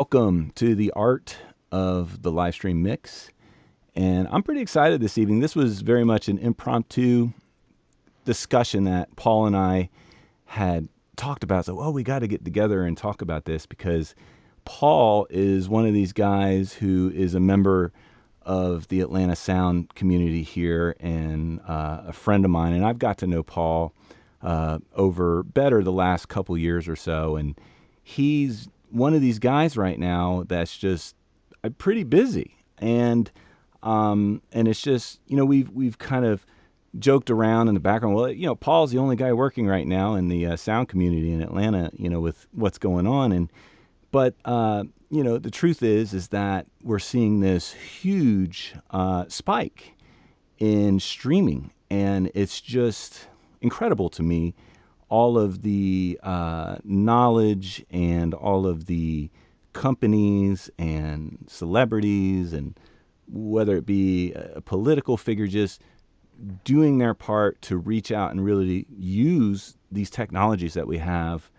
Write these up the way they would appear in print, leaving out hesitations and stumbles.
Welcome to the art of the live stream mix. And I'm pretty excited this evening. This was very much an impromptu discussion that Paul and I had talked about. So, we got to get together and talk about this because Paul is one of these guys who is a member of the Atlanta sound community here and a friend of mine. And I've got to know Paul over better the last couple years or so. And he's one of these guys right now that's just pretty busy. And it's just, we've kind of joked around in the background. Well, Paul's the only guy working right now in the sound community in Atlanta, with what's going on. But the truth is that we're seeing this huge spike in streaming, and it's just incredible to me. All of the knowledge and all of the companies and celebrities, and whether it be a political figure, just doing their part to reach out and really use these technologies that we have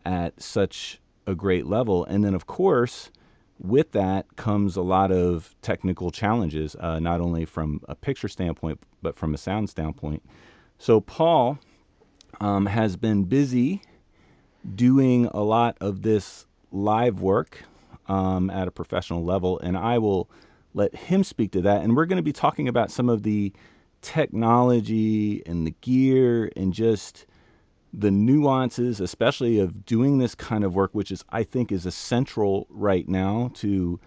at such a great level. And then, of course, with that comes a lot of technical challenges, not only from a picture standpoint, but from a sound standpoint. So Paul has been busy doing a lot of this live work at a professional level, and I will let him speak to that. And we're going to be talking about some of the technology and the gear and just the nuances, especially of doing this kind of work, which I think is essential right now to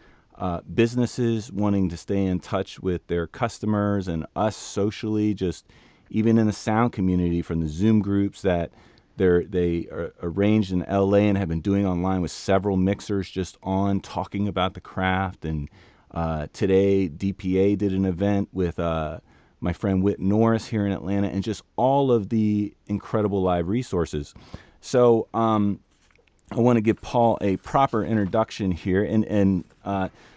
businesses wanting to stay in touch with their customers and us socially, just even in the sound community, from the Zoom groups that they are arranged in LA and have been doing online with several mixers just on talking about the craft. And today DPA did an event with my friend Whit Norris here in Atlanta, and just all of the incredible live resources. So I want to give Paul a proper introduction here.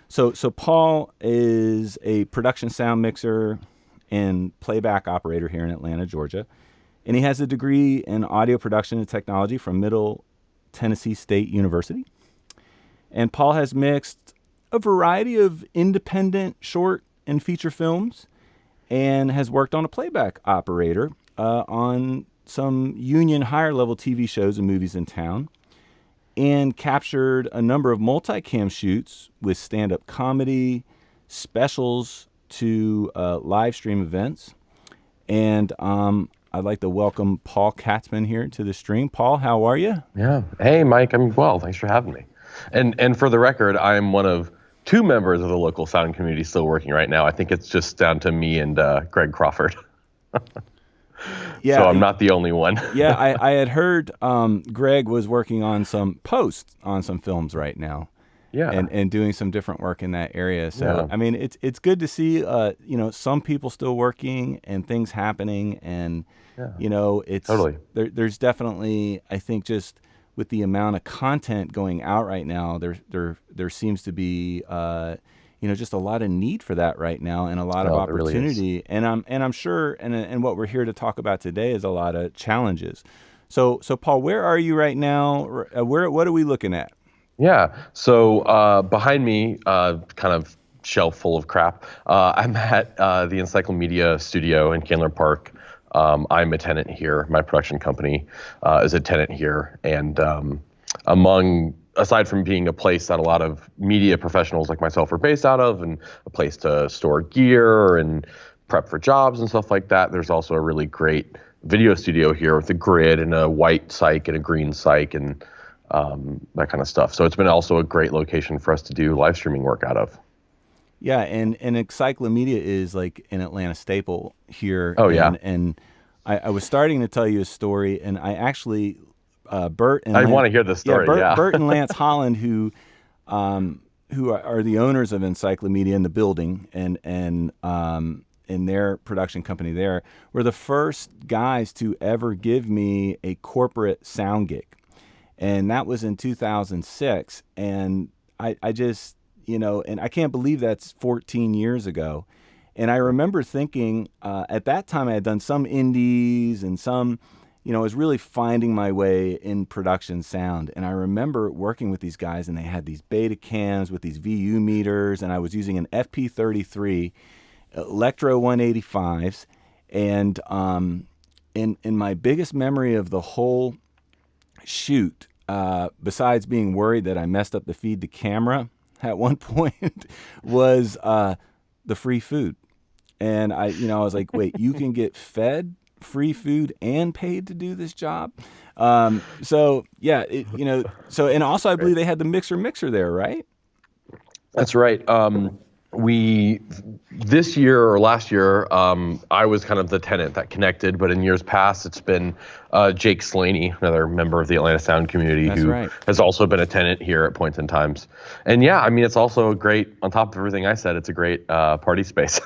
So Paul is a production sound mixer and playback operator here in Atlanta, Georgia. And he has a degree in audio production and technology from Middle Tennessee State University. And Paul has mixed a variety of independent short and feature films and has worked on a playback operator on some union higher level TV shows and movies in town, and captured a number of multicam shoots with stand-up comedy, specials to live stream events. And I'd like to welcome Paul Katzman here to the stream. Paul, how are you? Yeah. Hey, Mike. I'm well. Thanks for having me. And for the record, I'm one of two members of the local sound community still working right now. I think it's just down to me and Greg Crawford. Yeah, so I'm not the only one. Yeah, I had heard Greg was working on some posts on some films right now. Yeah. And doing some different work in that area. So, Yeah. I mean, it's good to see, some people still working and things happening. And, it's totally. There's definitely, I think, just with the amount of content going out right now, there seems to be, just a lot of need for that right now, and a lot of opportunity. Really, and I'm sure, and what we're here to talk about today is a lot of challenges. So Paul, where are you right now? What are we looking at? Yeah. So behind me, kind of shelf full of crap, I'm at the Encyclomedia Studio in Candler Park. I'm a tenant here. My production company is a tenant here. And aside from being a place that a lot of media professionals like myself are based out of, and a place to store gear and prep for jobs and stuff like that, there's also a really great video studio here with a grid and a white cyc and a green cyc and that kind of stuff. So it's been also a great location for us to do live streaming work out of. Yeah, and Encyclomedia is like an Atlanta staple here. Oh, yeah. And I was starting to tell you a story, and I actually, Bert and I want to hear the story. Yeah, Bert and Lance Holland, who are the owners of Encyclomedia in the building, and in their production company there, were the first guys to ever give me a corporate sound gig. And that was in 2006. And I just, and I can't believe that's 14 years ago. And I remember thinking at that time I had done some indies and some, I was really finding my way in production sound. And I remember working with these guys, and they had these beta cams with these VU meters, and I was using an FP33 Electro 185s. And in my biggest memory of the whole shoot, besides being worried that I messed up the feed to camera at one point, was the free food. And I was like, wait, you can get fed free food and paid to do this job? So yeah, and also I believe they had the mixer there, right? That's right. This year or last year, I was kind of the tenant that connected, but in years past, it's been Jake Slaney, another member of the Atlanta Sound community, has also been a tenant here at points in times. And yeah, I mean, it's also a great, on top of everything I said, it's a great party space.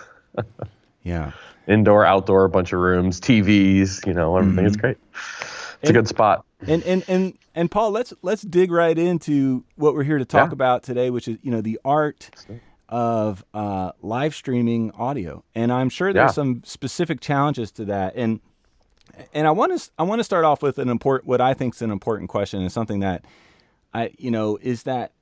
Yeah. Indoor, outdoor, a bunch of rooms, TVs, everything. It's great. It's a good spot. And Paul, let's dig right into what we're here to talk about today, which is, the art of live streaming audio. And I'm sure there's some specific challenges to that. And I want to start off with what I think is an important question, and something that is that,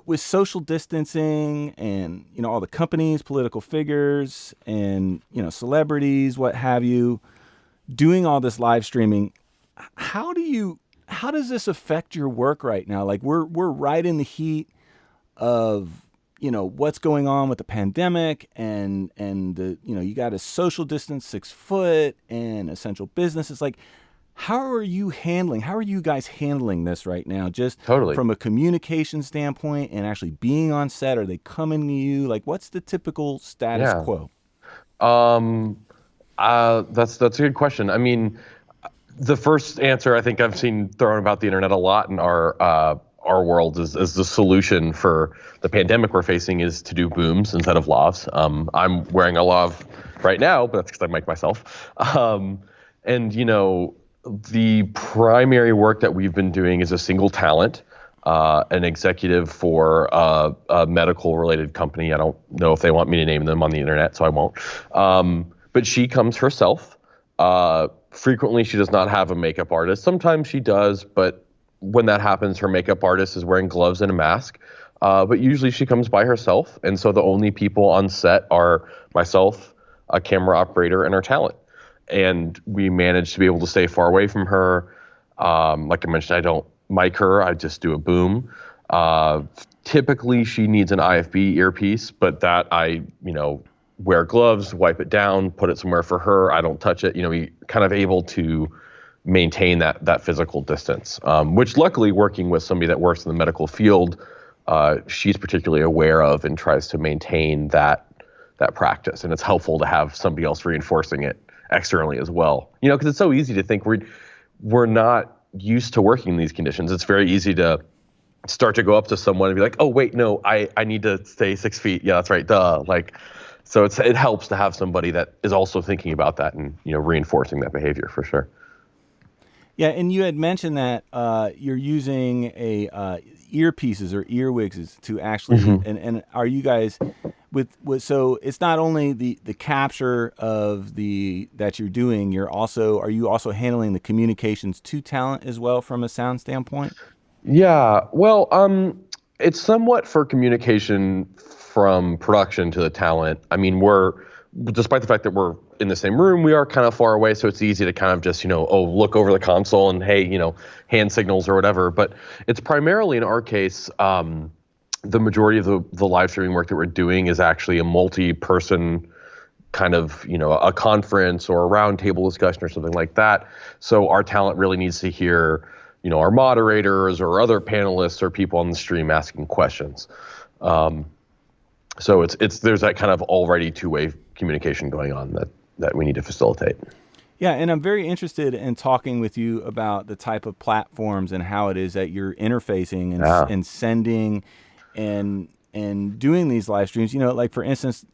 with social distancing and, all the companies, political figures, and, celebrities, what have you, doing all this live streaming, how does this affect your work right now? Like we're right in the heat of, what's going on with the pandemic, and the, you got a social distance 6 foot and essential business. It's like, how are you guys handling this right now? Just from a communication standpoint and actually being on set, are they coming to you? Like, what's the typical status quo? That's a good question. I mean, the first answer I think I've seen thrown about the internet a lot in our world is the solution for the pandemic we're facing is to do booms instead of lavs. I'm wearing a lav right now, but that's because I mic myself. And the primary work that we've been doing is a single talent, an executive for a medical related company. I don't know if they want me to name them on the internet, so I won't. But she comes herself. Frequently, she does not have a makeup artist. Sometimes she does, but when that happens, her makeup artist is wearing gloves and a mask. But usually she comes by herself. And so the only people on set are myself, a camera operator, and our talent. And we managed to be able to stay far away from her. Like I mentioned, I don't mic her. I just do a boom. Typically, she needs an IFB earpiece, but that I, wear gloves, wipe it down, put it somewhere for her. I don't touch it. We kind of able to maintain that physical distance, which luckily working with somebody that works in the medical field, she's particularly aware of and tries to maintain that practice. And it's helpful to have somebody else reinforcing it externally as well. Because it's so easy to think we're not used to working in these conditions. It's very easy to start to go up to someone and be like, oh, wait, no, I need to stay 6 feet. Yeah, that's right. Duh. So it helps to have somebody that is also thinking about that and, reinforcing that behavior for sure. Yeah, and you had mentioned that you're using earpieces or earwigs to actually, and are you guys with so it's not only the capture of that you're doing, are you also handling the communications to talent as well from a sound standpoint? Yeah, well, it's somewhat for communication from production to the talent. I mean, despite the fact that we're in the same room, we are kind of far away, so it's easy to kind of just, look over the console and, hey, hand signals or whatever. But it's primarily, in our case, the majority of the live streaming work that we're doing is actually a multi-person kind of, a conference or a roundtable discussion or something like that. So our talent really needs to hear, our moderators or other panelists or people on the stream asking questions. So there's that kind of already two-way communication going on that we need to facilitate. Yeah, and I'm very interested in talking with you about the type of platforms and how it is that you're interfacing and sending and doing these live streams. Like for instance,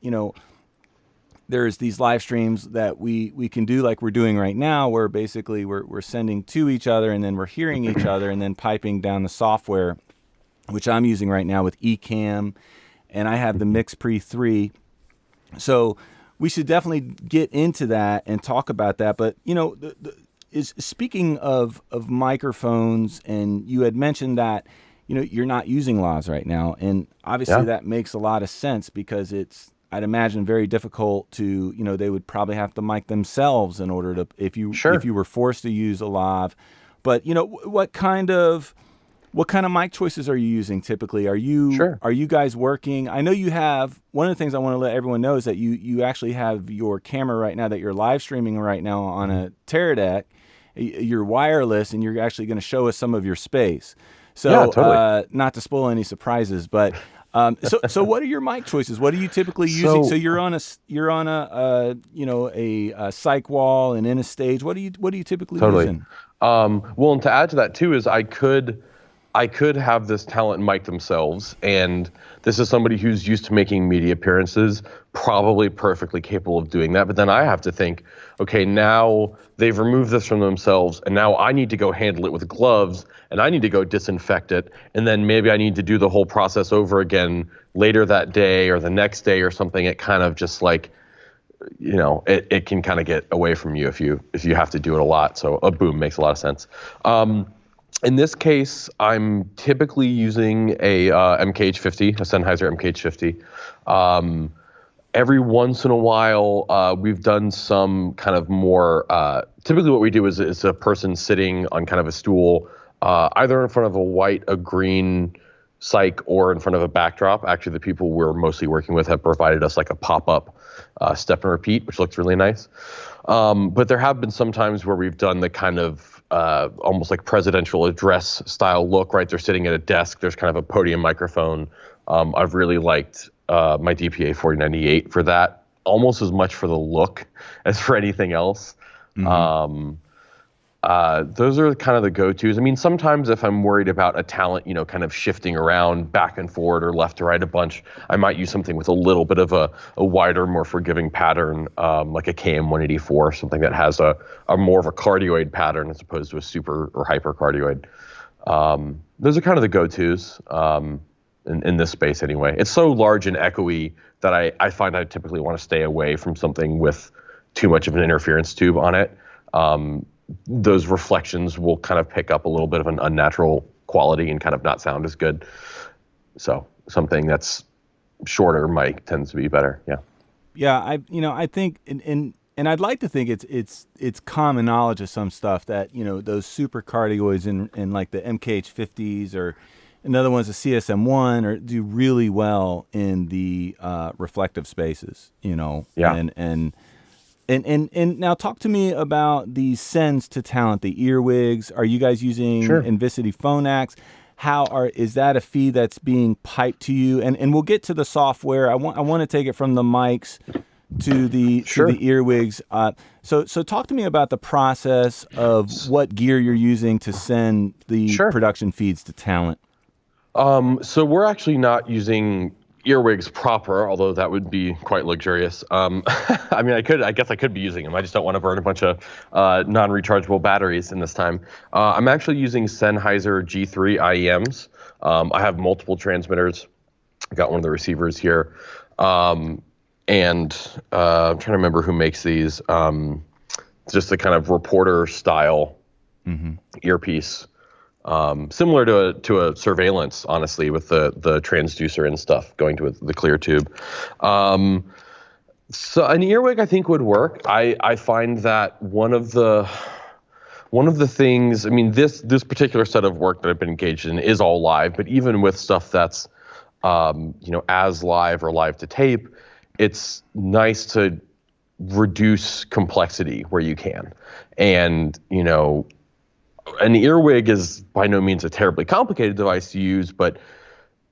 there's these live streams that we can do like we're doing right now, where basically we're sending to each other and then we're hearing each other and then piping down the software, which I'm using right now with Ecamm, and I have the Mix Pre 3. So we should definitely get into that and talk about that. But is speaking of microphones, and you had mentioned that you're not using lavs right now, and obviously that makes a lot of sense because it's, I'd imagine, very difficult to, they would probably have to mic themselves in order to, if you were forced to use a lav. But what kind of mic choices are you using typically? Are you guys working? I know you have, one of the things I want to let everyone know is that you actually have your camera right now that you're live streaming right now on a Teradek. You're wireless, and you're actually going to show us some of your space. So, totally. Not to spoil any surprises, but so what are your mic choices? What are you typically using? So you're on a cyc wall and in a stage. What are you typically using? Well, and to add to that too is I could have this talent mic themselves, and this is somebody who's used to making media appearances, probably perfectly capable of doing that. But then I have to think, okay, now they've removed this from themselves, and now I need to go handle it with gloves, and I need to go disinfect it, and then maybe I need to do the whole process over again later that day or the next day or something. It kind of just like, it can kind of get away from you if you have to do it a lot. So a boom makes a lot of sense. In this case, I'm typically using a MKH50, a Sennheiser MKH50. Every once in a while, we've done some kind of more, typically what we do is a person sitting on kind of a stool, either in front of a green cyc or in front of a backdrop. Actually, the people we're mostly working with have provided us like a pop-up step and repeat, which looks really nice. But there have been some times where we've done the kind of almost like presidential address style look, right? They're sitting at a desk. There's kind of a podium microphone. I've really liked my DPA 4098 for that, almost as much for the look as for anything else. Mm-hmm. Those are kind of the go-tos. I mean, sometimes if I'm worried about a talent, kind of shifting around back and forward or left to right a bunch, I might use something with a little bit of a wider, more forgiving pattern, like a KM184, something that has a more of a cardioid pattern as opposed to a super or hypercardioid. Those are kind of the go-tos in this space anyway. It's so large and echoey that I find I typically want to stay away from something with too much of an interference tube on it. Those reflections will kind of pick up a little bit of an unnatural quality and kind of not sound as good. So something that's shorter mic tends to be better. Yeah. Yeah. I think, and I'd like to think it's common knowledge of some stuff that, those super cardioids in like the MKH50s or another one's a CSM1 or do really well in the reflective spaces, Yeah. And now talk to me about the sends to talent, the earwigs. Are you guys using Envicity Phonax? Is that a feed that's being piped to you? And we'll get to the software. I want to take it from the mics to the earwigs. So talk to me about the process of what gear you're using to send the production feeds to talent. So we're actually not using earwigs proper, although that would be quite luxurious. I mean, I guess I could be using them. I just don't want to burn a bunch of non-rechargeable batteries in this time. I'm actually using Sennheiser G3 IEMs. I have multiple transmitters. I got one of the receivers here. And I'm trying to remember who makes these. Just the kind of reporter style earpiece. Similar to a surveillance, honestly, with the transducer and stuff going to the clear tube. So an earwig I think would work. I find that one of the things, I mean, this particular set of work that I've been engaged in is all live, but even with stuff that's as live or live to tape, it's nice to reduce complexity where you can. And an earwig is by no means a terribly complicated device to use, but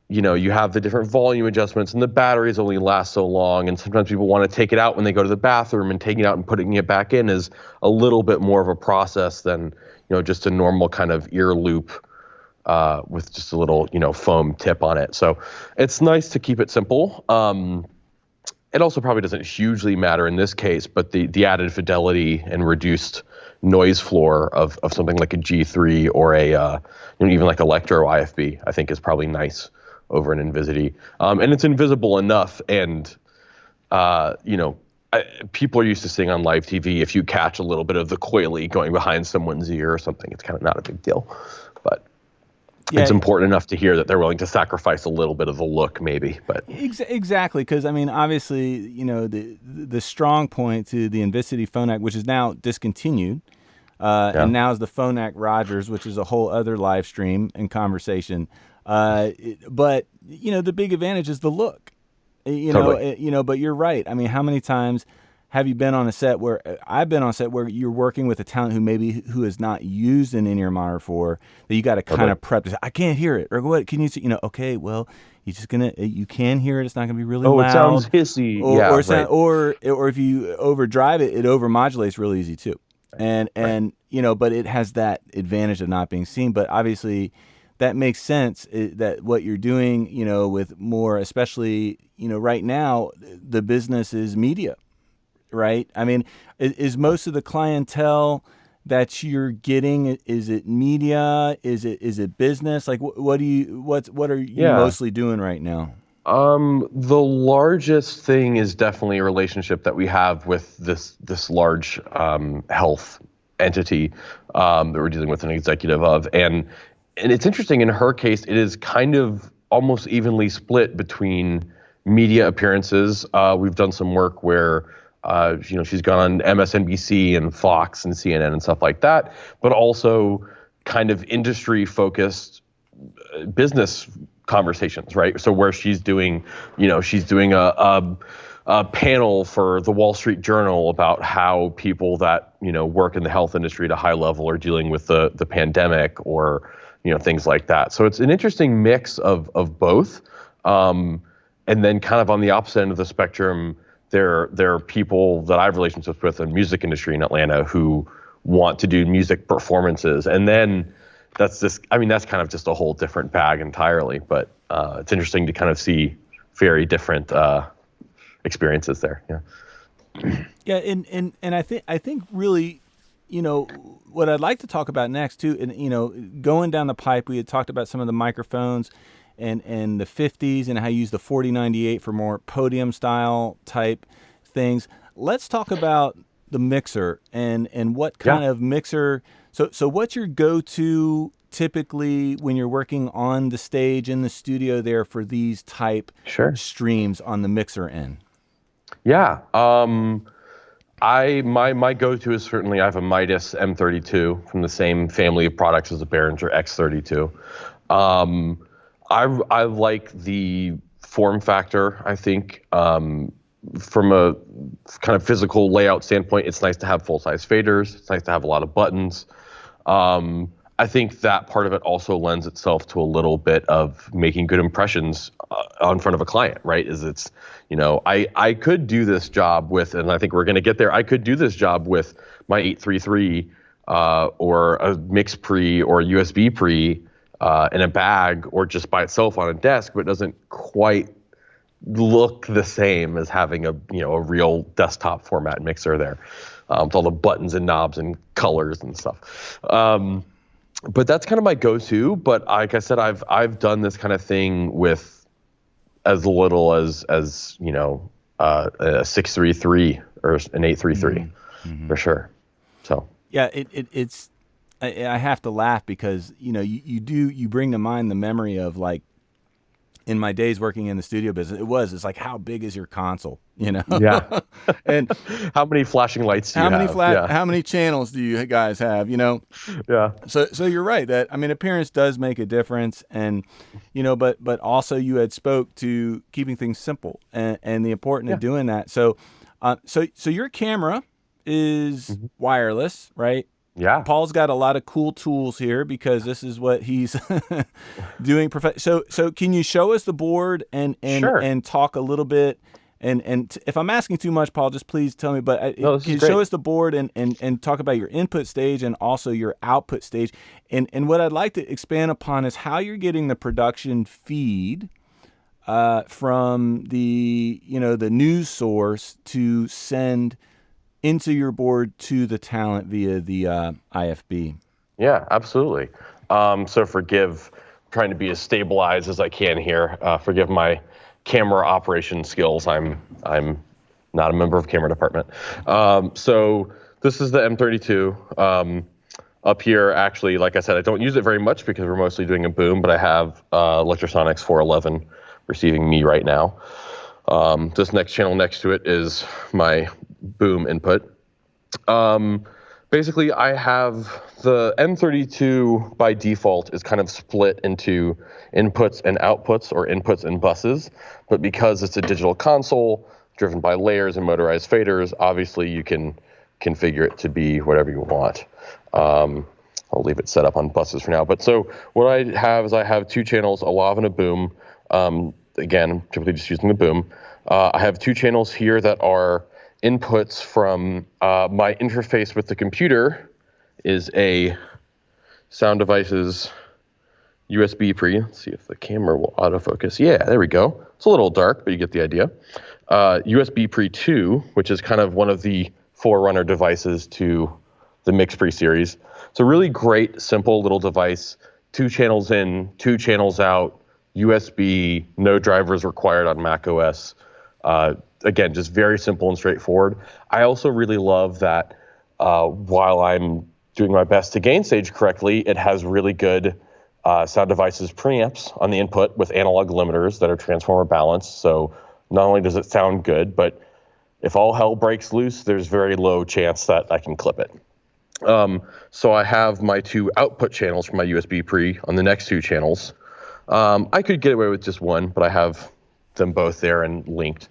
you have the different volume adjustments and the batteries only last so long. And sometimes people want to take it out when they go to the bathroom, and taking it out and putting it back in is a little bit more of a process than, just a normal kind of ear loop with just a little, foam tip on it. So it's nice to keep it simple. It also probably doesn't hugely matter in this case, but the added fidelity and reduced noise floor of something like a G3 or a even like Electro IFB, I think is probably nice over an Envisity. And it's invisible enough, and people are used to seeing on live TV. If you catch a little bit of the coily going behind someone's ear or something, it's kind of not a big deal. But it's important enough to hear that they're willing to sacrifice a little bit of the look, maybe. But exactly, because I mean, obviously, the strong point to the Invisity Phonak, which is now discontinued, and now is the Phonak Rogers, which is a whole other live stream and conversation. But the big advantage is the look. But you're right. I mean, how many times have you been on a set where I've been on a set where you're working with a talent who has not used an in-ear monitor for, that you got to kind of prep to say, I can't hear it, or what can you see? Okay, well, you can hear it. It's not gonna be really loud. It sounds hissy. Or if you overdrive it, it overmodulates really easy too. And but it has that advantage of not being seen. But obviously, that makes sense that what you're doing, with more, especially, right now, the business is media, right? I mean, is most of the clientele that you're getting, is it media? Is it business? Like, what are you mostly doing right now? The largest thing is definitely a relationship that we have with this large health entity that we're dealing with an executive of, and it's interesting. In her case, it is kind of almost evenly split between media appearances. We've done some work where, she's gone on MSNBC and Fox and CNN and stuff like that, but also kind of industry-focused business conversations, right? So where she's doing a panel for the Wall Street Journal about how people that, work in the health industry at a high level are dealing with the pandemic, or things like that. So it's an interesting mix of both. And then kind of on the opposite end of the spectrum, there are people that I have relationships with in the music industry in Atlanta who want to do music performances. And then that's kind of just a whole different bag entirely. But it's interesting to kind of see very different experiences there. Yeah. Yeah, and I think really, what I'd like to talk about next too, and going down the pipe, we had talked about some of the microphones and the 50s and how you use the 4098 for more podium style type things. Let's talk about the mixer and what kind of mixer. So what's your go-to typically when you're working on the stage in the studio there for these type streams on the mixer end? Yeah. My go-to is certainly I have a Midas M32 from the same family of products as the Behringer X32. I like the form factor. I think from a kind of physical layout standpoint, it's nice to have full-size faders. It's nice to have a lot of buttons. I think that part of it also lends itself to a little bit of making good impressions in front of a client, right? I could do this job with, and I think we're going to get there, I could do this job with my 833 or a mix pre or a USB pre in a bag or just by itself on a desk, but it doesn't quite look the same as having a real desktop format mixer there with all the buttons and knobs and colors and stuff. But that's kind of my go-to. But like I said, I've done this kind of thing with as little as a 633 or an 833 for sure. So yeah, it's I have to laugh because you bring to mind the memory of, like, in my days working in the studio business, it's like, how big is your console? Yeah. And how many flashing lights do you have? How many channels do you guys have? Yeah. So you're right that, I mean, appearance does make a difference, and but also you had spoke to keeping things simple and the importance of doing that. So your camera is wireless, right? Yeah. Paul's got a lot of cool tools here because this is what he's doing. So can you show us the board and talk a little bit? And if I'm asking too much, Paul, just please tell me. But can you show us the board and talk about your input stage and also your output stage? And what I'd like to expand upon is how you're getting the production feed from the the news source to send into your board to the talent via the IFB. Yeah, absolutely. So trying to be as stabilized as I can here. Forgive my camera operation skills. I'm not a member of camera department. So this is the M32. Up here, actually, like I said, I don't use it very much because we're mostly doing a boom, but I have Electrosonics 411 receiving me right now. This next channel next to it is my boom input. Basically, I have the M32 by default is kind of split into inputs and outputs, or inputs and buses. But because it's a digital console driven by layers and motorized faders, obviously you can configure it to be whatever you want. I'll leave it set up on buses for now. But so what I have is I have two channels, a lav and a boom. Again, I'm typically just using the boom. I have two channels here that are inputs from my interface with the computer is a Sound Devices USB pre. Let's see if the camera will autofocus. Yeah, there we go. It's a little dark, but you get the idea. USB pre 2, which is kind of one of the forerunner devices to the Mix Pre series. It's a really great, simple little device. 2 channels in, 2 channels out, USB, no drivers required on Mac OS. Again, just very simple and straightforward. I also really love that while I'm doing my best to gain stage correctly, it has really good Sound Devices preamps on the input with analog limiters that are transformer balanced. So not only does it sound good, but if all hell breaks loose, there's very low chance that I can clip it. So I have my 2 output channels from my USB pre on the next 2 channels. I could get away with just one, but I have them both there and linked.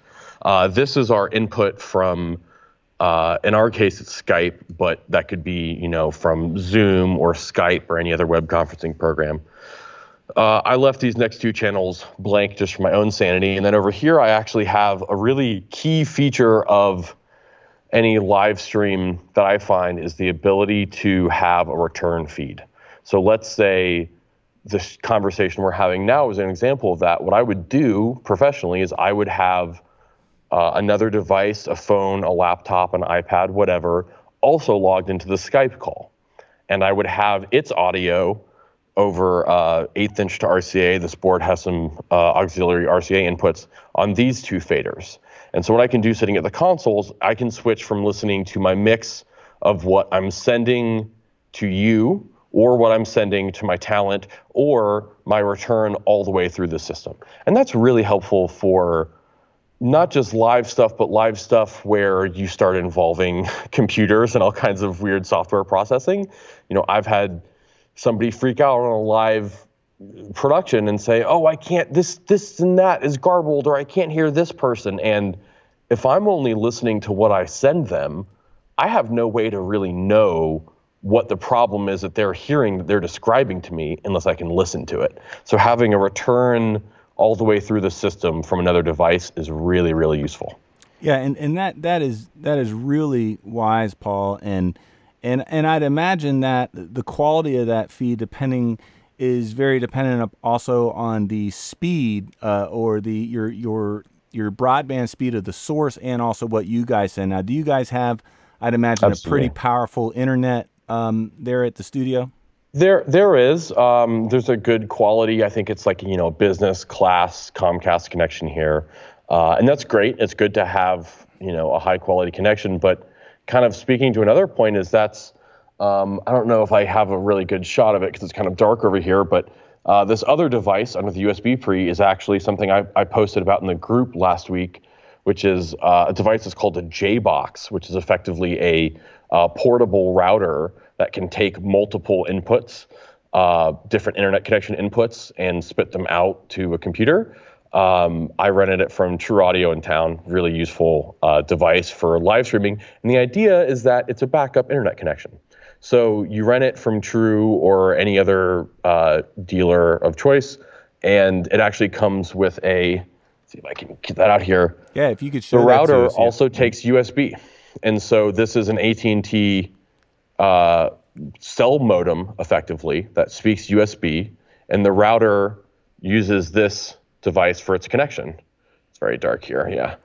This is our input from, in our case, it's Skype, but that could be, from Zoom or Skype or any other web conferencing program. I left these next 2 channels blank just for my own sanity. And then over here, I actually have a really key feature of any live stream that I find is the ability to have a return feed. So let's say this conversation we're having now is an example of that. What I would do professionally is I would have another device, a phone, a laptop, an iPad, whatever, also logged into the Skype call. And I would have its audio over 1/8 inch to RCA. This board has some auxiliary RCA inputs on these 2 faders. And so what I can do sitting at the consoles, I can switch from listening to my mix of what I'm sending to you or what I'm sending to my talent or my return all the way through the system. And that's really helpful for not just live stuff, but live stuff where you start involving computers and all kinds of weird software processing. I've had somebody freak out on a live production and say, oh, I can't, this and that is garbled, or I can't hear this person. And if I'm only listening to what I send them, I have no way to really know what the problem is that they're hearing, that they're describing to me, unless I can listen to it. So having a return all the way through the system from another device is really, really useful. Yeah, and that is really wise, Paul. And I'd imagine that the quality of that feed is very dependent also on the speed or your broadband speed of the source, and also what you guys send. Now, do you guys have, I'd imagine, Absolutely, a pretty powerful internet there at the studio? There is. There's a good quality. I think it's like, business class Comcast connection here. And that's great. It's good to have, a high quality connection. But kind of speaking to another point is that's, I don't know if I have a really good shot of it because it's kind of dark over here, but this other device under the USB pre is actually something I posted about in the group last week, which is a device that's called a J-Box, which is effectively a portable router that can take multiple inputs, different internet connection inputs, and spit them out to a computer. I rented it from True Audio in town, really useful device for live streaming. And the idea is that it's a backup internet connection. So you rent it from True or any other dealer of choice, and it actually comes with let's see if I can get that out here. Yeah, if you could show the that to router us, yeah. also takes USB. And so this is an AT&T cell modem, effectively, that speaks USB, and the router uses this device for its connection. It's very dark here, yeah.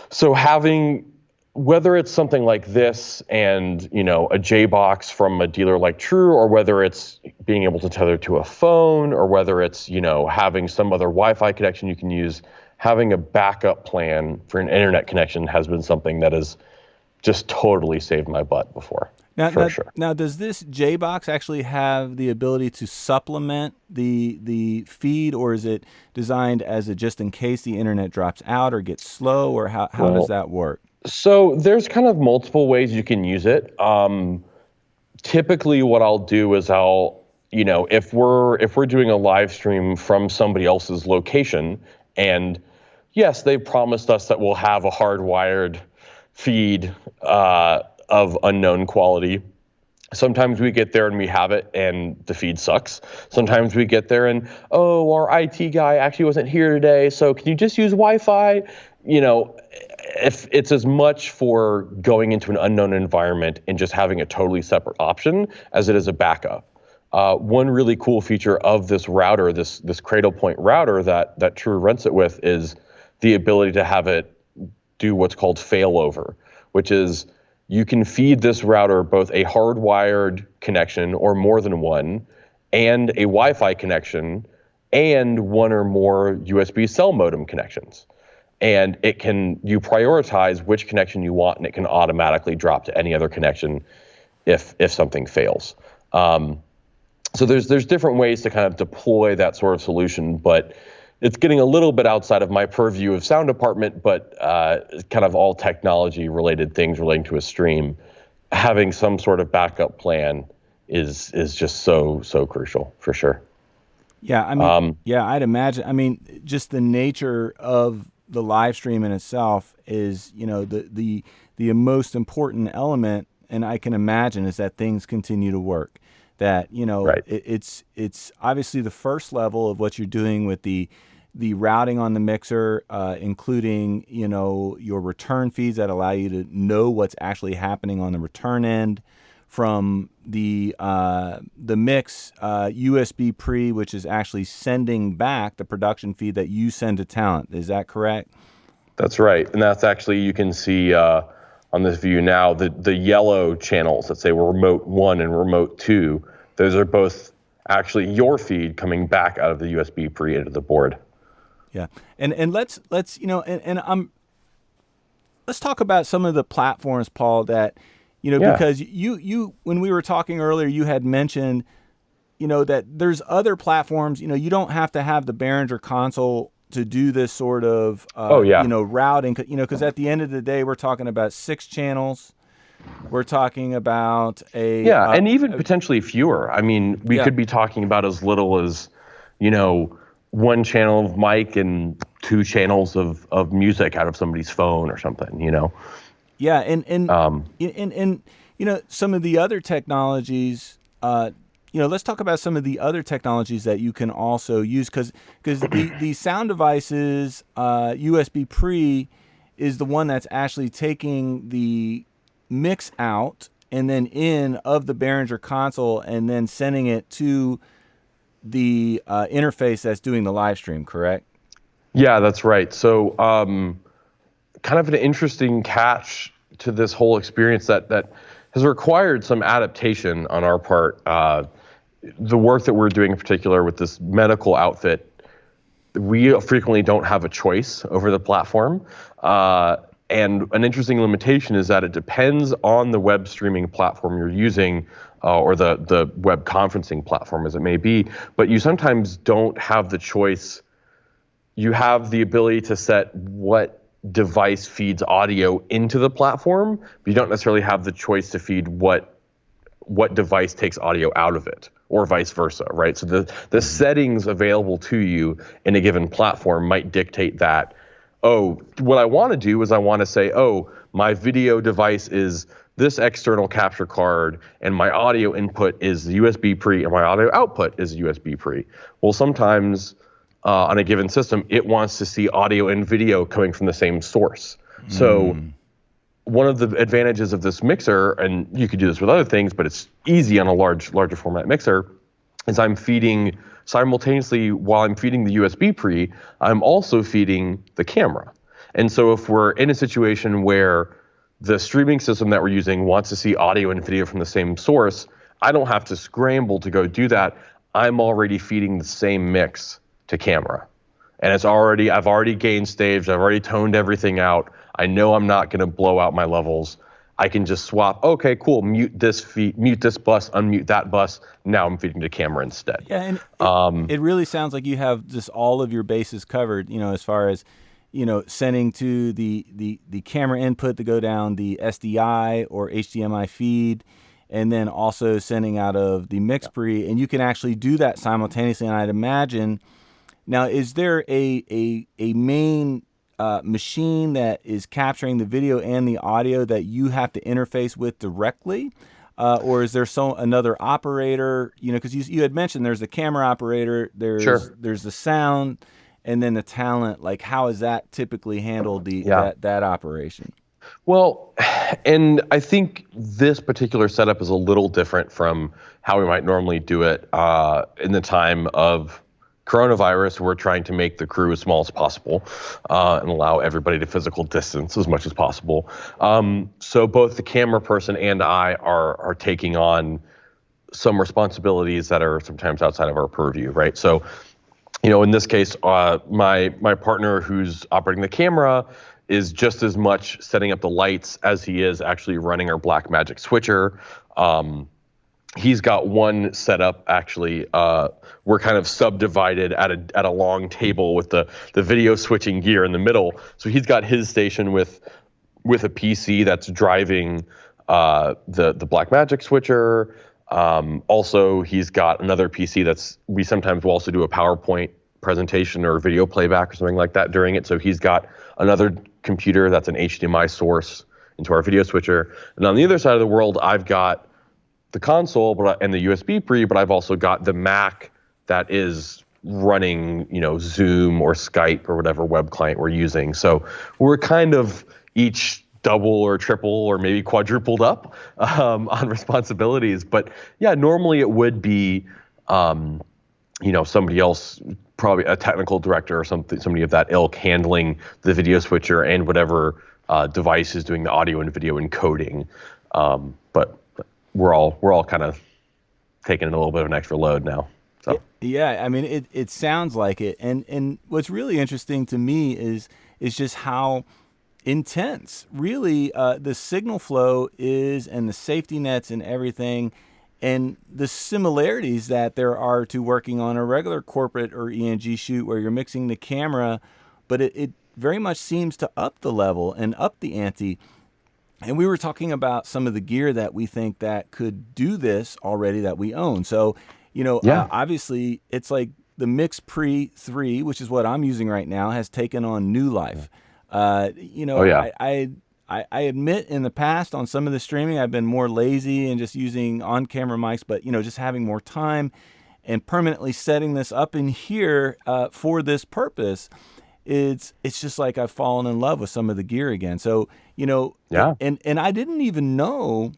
So having whether it's something like this and, a J-Box from a dealer like True, or whether it's being able to tether to a phone, or whether it's, having some other Wi-Fi connection you can use, having a backup plan for an internet connection has been something that has just totally saved my butt before. Sure. Now, does this J-Box actually have the ability to supplement the feed, or is it designed as a just in case the internet drops out or gets slow, or how does that work? So there's kind of multiple ways you can use it. Typically what I'll do is if we're doing a live stream from somebody else's location, and yes, they promised us that we'll have a hardwired feed of unknown quality. Sometimes we get there and we have it and the feed sucks. Sometimes we get there and, our IT guy actually wasn't here today, so can you just use Wi-Fi? If it's as much for going into an unknown environment and just having a totally separate option as it is a backup. One really cool feature of this router, this Cradle Point router that True rents it with, is the ability to have it do what's called failover, which is you can feed this router both a hardwired connection or more than one, and a Wi-Fi connection, and one or more USB cell modem connections. And you prioritize which connection you want, and it can automatically drop to any other connection if something fails. So there's different ways to kind of deploy that sort of solution, but it's getting a little bit outside of my purview of sound department, but kind of all technology related things relating to a stream. Having some sort of backup plan is just so crucial, for sure. Yeah, I'd imagine. I mean, just the nature of the live stream in itself is, the most important element, and I can imagine, is that things continue to work. That, right. It's obviously the first level of what you're doing with the routing on the mixer, including, your return feeds that allow you to know what's actually happening on the return end from the mix, USB pre, which is actually sending back the production feed that you send to talent. Is that correct? That's right. And that's actually, you can see on this view now, the yellow channels that say remote 1 and remote 2, those are both actually your feed coming back out of the USB pre into the board. Yeah. And let's let's talk about some of the platforms, Paul, that, because you when we were talking earlier, you had mentioned, that there's other platforms, you don't have to have the Behringer console to do this sort of, routing, because at the end of the day, we're talking about 6 channels. We're talking about and even potentially fewer. I mean, we could be talking about as little as, 1 channel of mic and 2 channels of music out of somebody's phone or something, Yeah, and some of the other technologies. Let's talk about some of the other technologies that you can also use, because the sound devices, USB pre, is the one that's actually taking the mix out and then in of the Behringer console and then sending it to the interface that's doing the live stream, correct? Yeah, that's right. So kind of an interesting catch to this whole experience that has required some adaptation on our part. The work that we're doing in particular with this medical outfit, we frequently don't have a choice over the platform. And an interesting limitation is that it depends on the web streaming platform you're using, or the web conferencing platform as it may be, but you sometimes don't have the choice. You have the ability to set what device feeds audio into the platform, but you don't necessarily have the choice to feed what device takes audio out of it, or vice versa, right? So the settings available to you in a given platform might dictate that, what I want to do is I want to say, my video device is this external capture card, and my audio input is the USB pre, and my audio output is USB pre. Well, sometimes on a given system, it wants to see audio and video coming from the same source. So one of the advantages of this mixer, and you could do this with other things, but it's easy on a larger format mixer, is I'm feeding simultaneously, while I'm feeding the USB pre, I'm also feeding the camera. And so if we're in a situation where the streaming system that we're using wants to see audio and video from the same source, I don't have to scramble to go do that. I'm already feeding the same mix to camera. And I've already gain staged, I've already toned everything out. I know I'm not going to blow out my levels. I can just swap, okay, cool, mute this bus, unmute that bus. Now I'm feeding to camera instead. Yeah, and it really sounds like you have just all of your bases covered, as far as, sending to the camera input to go down the SDI or HDMI feed, and then also sending out of the mix pre, and you can actually do that simultaneously. And I'd imagine, now, is there a main machine that is capturing the video and the audio that you have to interface with directly? Or is there another operator, because you had mentioned there's the camera operator, there's the sound, and then the talent. Like, how is that typically handled, that operation? Well, and I think this particular setup is a little different from how we might normally do it in the time of coronavirus. We're trying to make the crew as small as possible and allow everybody to physical distance as much as possible. So both the camera person and I are taking on some responsibilities that are sometimes outside of our purview, right? So, in this case, my partner who's operating the camera is just as much setting up the lights as he is actually running our Blackmagic switcher. He's got one setup actually. We're kind of subdivided at a long table with the video switching gear in the middle. So he's got his station with a PC that's driving the Blackmagic switcher. Also, he's got another PC we sometimes will also do a PowerPoint presentation or video playback or something like that during it. So he's got another computer that's an HDMI source into our video switcher. And on the other side of the world, I've got the console and the USB pre, but I've also got the Mac that is running, Zoom or Skype or whatever web client we're using. So we're kind of each double or triple or maybe quadrupled up on responsibilities. But yeah, normally it would be, somebody else, probably a technical director or somebody of that ilk, handling the video switcher and whatever device is doing the audio and video encoding. But we're all kind of taking a little bit of an extra load now. So yeah, I mean, it sounds like it. And what's really interesting to me is just how intense really the signal flow is, and the safety nets and everything, and the similarities that there are to working on a regular corporate or ENG shoot where you're mixing the camera, but it very much seems to up the level and up the ante. And we were talking about some of the gear that we think that could do this already that we own. So, obviously it's like the Mix Pre 3, which is what I'm using right now, has taken on new life. I admit in the past on some of the streaming, I've been more lazy and just using on-camera mics, but, just having more time and permanently setting this up in here for this purpose, it's just like I've fallen in love with some of the gear again. So, and I didn't even know.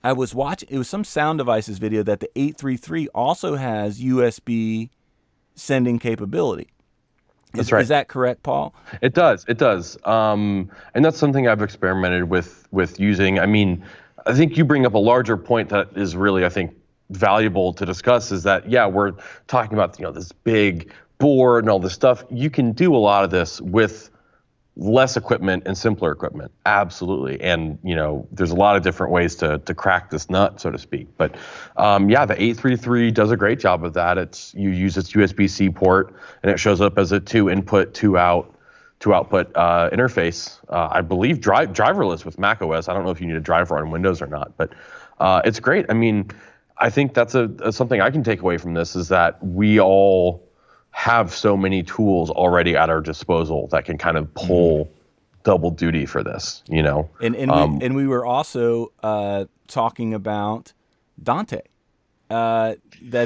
I was watching, it was some Sound Devices video that the 833 also has USB sending capability. That's right. Is that correct, Paul? It does. And that's something I've experimented with using. I mean, I think you bring up a larger point that is really, I think, valuable to discuss, is that, we're talking about, this big board and all this stuff. You can do a lot of this with less equipment and simpler equipment. Absolutely. And, there's a lot of different ways to crack this nut, so to speak. But the 833 does a great job of that. You use its USB-C port, and it shows up as a 2-input, 2-output interface. I believe driverless with macOS. I don't know if you need a driver on Windows or not, but it's great. I mean, I think that's something I can take away from this, is that we all have so many tools already at our disposal that can kind of pull double duty for this, And we were also talking about Dante, that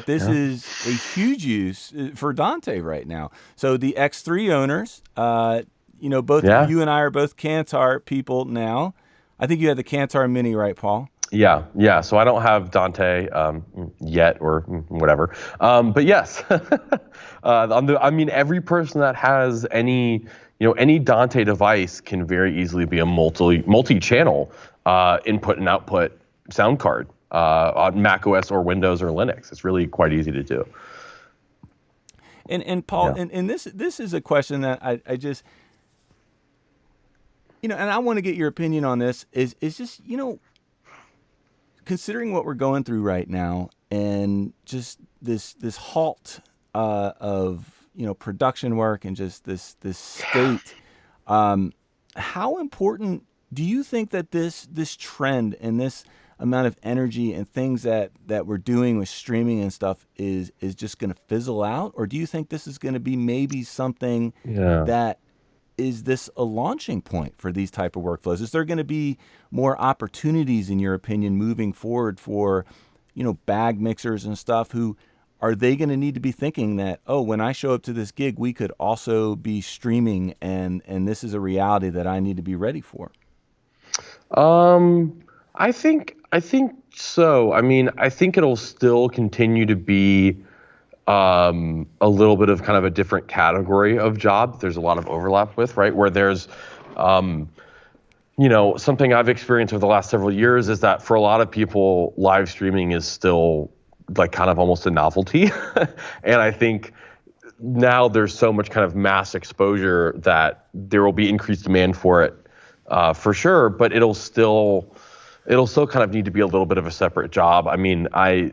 this is a huge use for Dante right now. So the X3 owners, both you and I are both Kantar people now. I think you had the Kantar Mini, right, Paul? Yeah. So I don't have Dante yet, or whatever. But yes, I mean, every person that has any Dante device can very easily be a multi-channel input and output sound card on Mac OS or Windows or Linux. It's really quite easy to do. And Paul, Yeah. and this is a question that I just, and I want to get your opinion on this. Is just considering what we're going through right now, and just this halt of production work, and just this state. How important do you think that this trend and this amount of energy and things that we're doing with streaming and stuff is just going to fizzle out, or do you think this is going to be maybe something Yeah. that is this a launching point for these type of workflows? Is there going to be more opportunities, in your opinion, moving forward for, bag mixers and stuff? Who are they going to need to be thinking that, oh, when I show up to this gig, we could also be streaming, and this is a reality that I need to be ready for? I think so. I mean, I think it'll still continue to be a little bit of kind of a different category of job. There's a lot of overlap with, right? Where there's, something I've experienced over the last several years is that for a lot of people, live streaming is still like kind of almost a novelty. And I think now there's so much kind of mass exposure that there will be increased demand for it, for sure, but it'll still kind of need to be a little bit of a separate job. I mean, I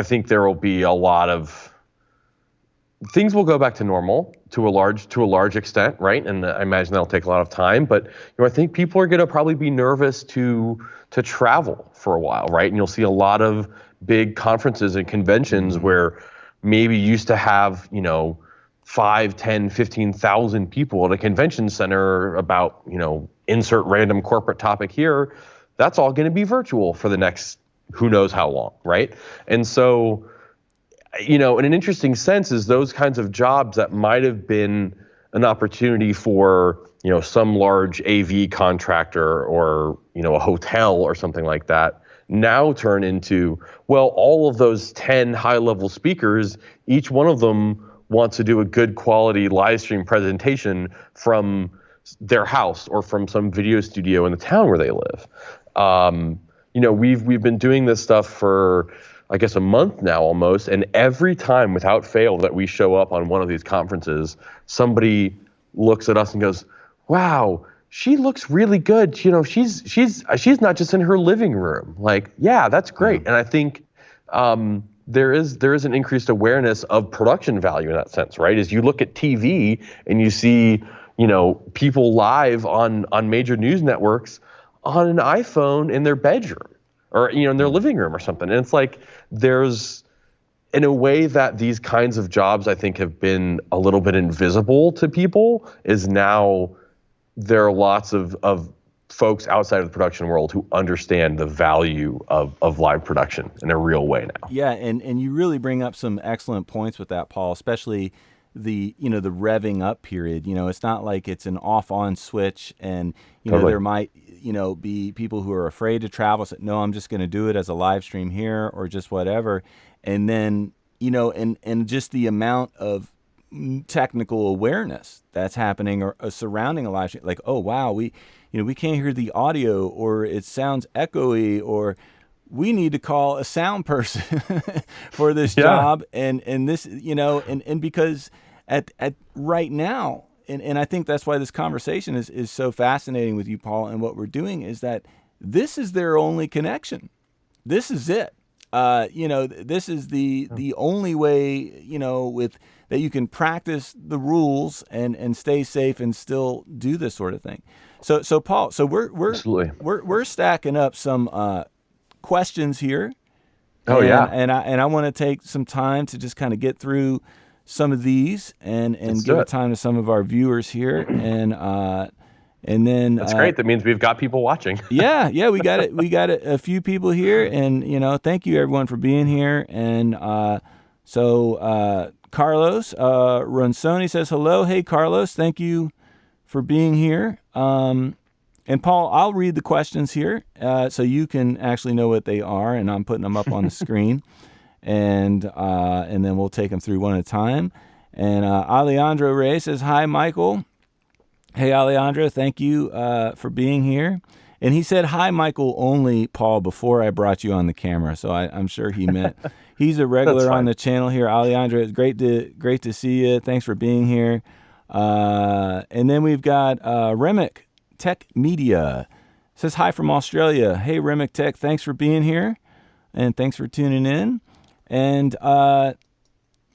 think there will be a lot of things will go back to normal to a large extent, right? And I imagine that'll take a lot of time. But I think people are going to probably be nervous to travel for a while, right? And you'll see a lot of big conferences and conventions where maybe used to have 5, 10, 15,000 people at a convention center about insert random corporate topic here. That's all going to be virtual for the next who knows how long, right? And so, in an interesting sense, is those kinds of jobs that might have been an opportunity for, some large AV contractor or, a hotel or something like that, now turn into, well, all of those 10 high-level speakers, each one of them wants to do a good quality live stream presentation from their house or from some video studio in the town where they live. We've been doing this stuff for, I guess, a month now almost, and every time without fail that we show up on one of these conferences, somebody looks at us and goes, "Wow, she looks really good. She's not just in her living room." Like, yeah, that's great. And I think there is an increased awareness of production value in that sense, right? As you look at TV and you see, people live on major news networks on an iPhone in their bedroom or in their living room or something. And it's like there's, in a way that these kinds of jobs I think have been a little bit invisible to people, is now there are lots of folks outside of the production world who understand the value of live production in a real way now. Yeah, and you really bring up some excellent points with that, Paul, especially the the revving up period. It's not like it's an off-on switch, and Totally. there might be people who are afraid to travel, so no, I'm just going to do it as a live stream here or just whatever. And then and just the amount of technical awareness that's happening or surrounding a live stream, like, oh wow, we can't hear the audio, or it sounds echoey, or we need to call a sound person for this job. And this, and because at right now, and I think that's why this conversation is so fascinating with you, Paul, and what we're doing is that this is their only connection. This is it. This is the only way, with that you can practice the rules and stay safe and still do this sort of thing. So Paul, so we're stacking up some questions here. Oh, and, yeah. And I want to take some time to just kind of get through some of these and give it time to some of our viewers here. And then that's great. That means we've got people watching. yeah, we got it. We got a few people here, and thank you everyone for being here. And so Carlos Ronsoni says hello. Hey Carlos, thank you for being here. And Paul, I'll read the questions here so you can actually know what they are, and I'm putting them up on the screen, and then we'll take them through one at a time. And Alejandro Reyes says, "Hi, Michael." Hey, Alejandro, thank you for being here. And he said, "Hi, Michael, only, Paul, before I brought you on the camera." So I'm sure he meant he's a regular on the channel here. Alejandro, it's great to see you. Thanks for being here. And then we've got Remick Tech Media. Says, "Hi from Australia." Hey, Remick Tech, thanks for being here. And thanks for tuning in. And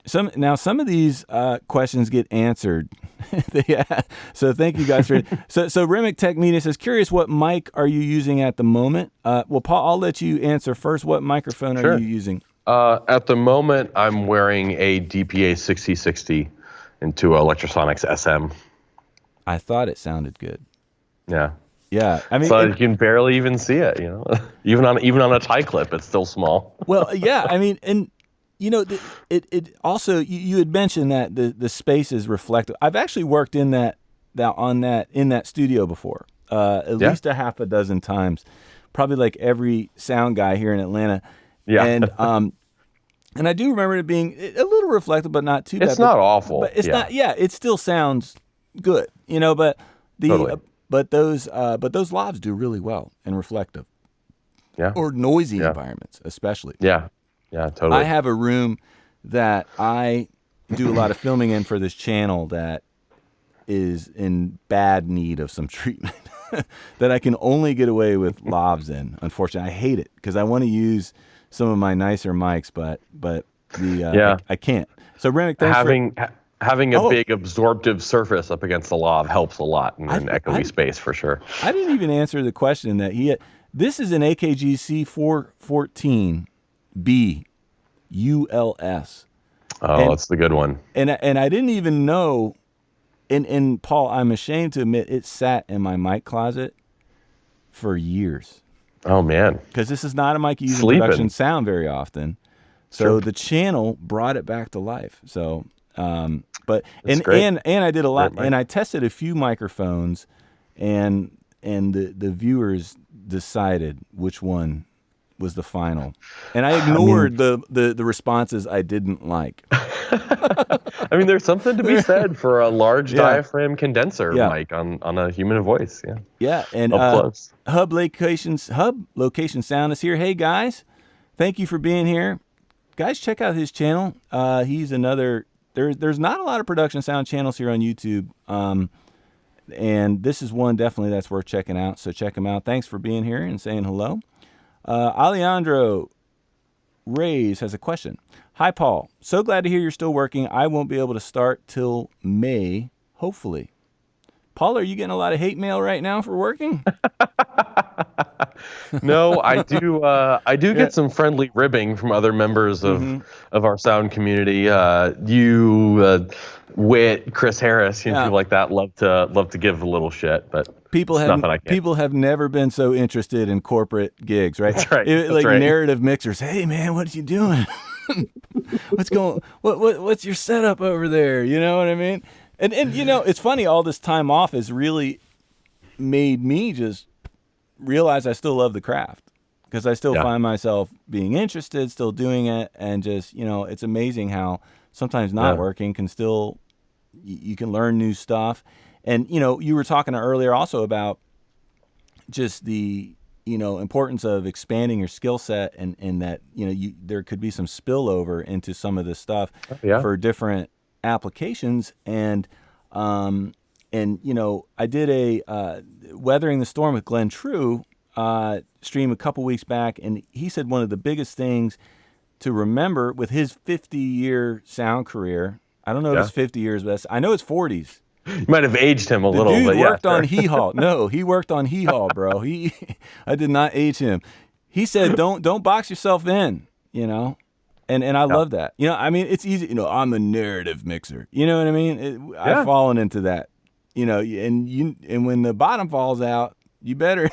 some of these questions get answered. So thank you guys for so Remick Tech Media says, "Curious, what mic are you using at the moment?" Well, Paul, I'll let you answer first. What microphone are you using? At the moment, I'm wearing a DPA 6060 into Electrosonics SM. I thought it sounded good. Yeah. Yeah, I mean, so you can barely even see it. Even on a tie clip, it's still small. Well, yeah, I mean, and it also you had mentioned that the space is reflective. I've actually worked in that studio before, at least a half a dozen times, probably like every sound guy here in Atlanta. Yeah, and I do remember it being a little reflective, but not too bad. It's not awful. But it's not. Yeah, it still sounds good. But totally. But those lavs do really well in reflective. Yeah. Or noisy environments, especially. Yeah. Yeah, totally. I have a room that I do a lot of filming in for this channel that is in bad need of some treatment that I can only get away with lavs in. Unfortunately, I hate it because I want to use some of my nicer mics, but I can't. So Remick, thanks having a big absorptive surface up against the lav helps a lot in an echoey space for sure. I didn't even answer the question that he had. This is an AKG C414B ULS. Oh, that's the good one. And I didn't even know. And Paul, I'm ashamed to admit, it sat in my mic closet for years. Oh man, because this is not a mic you use in production sound very often. So the channel brought it back to life. So, and I did a lot, and I tested a few microphones, and the viewers decided which one was the final, and I ignored the responses I didn't like. I mean, there's something to be said for a large diaphragm condenser mic on a human voice. Yeah. Yeah, and Hub Location Sound is here. Hey guys, thank you for being here. Guys, check out his channel. He's another. There's not a lot of production sound channels here on YouTube, and this is one definitely that's worth checking out. So check him out. Thanks for being here and saying hello. Alejandro Reyes has a question. Hi, Paul. So glad to hear you're still working. I won't be able to start till May, hopefully. Paul, are you getting a lot of hate mail right now for working? No, I do. I do get some friendly ribbing from other members of our sound community. Wit, Chris Harris, people like that love to give a little shit, but people have never been so interested in corporate gigs, right? That's right. Narrative mixers. Hey man, what are you doing? What's your setup over there? You know what I mean? And it's funny, all this time off has really made me just realize I still love the craft, because I still find myself being interested, still doing it, and just, it's amazing how sometimes not working can still, you can learn new stuff. And, you were talking earlier also about just the, importance of expanding your skill set, and that, there could be some spillover into some of this stuff for different applications. And I did a Weathering the Storm with Glenn True stream a couple weeks back, and he said one of the biggest things to remember with his 50-year sound carear, I don't know if it's 50 years, but I know it's 40s. You might have aged him a little, dude but worked on Hee Haw. No, he worked on Hee Haw, bro. I did not age him. He said, don't box yourself in, And I love that. I mean, it's easy. I'm a narrative mixer. You know what I mean? I've fallen into that. And when the bottom falls out, you better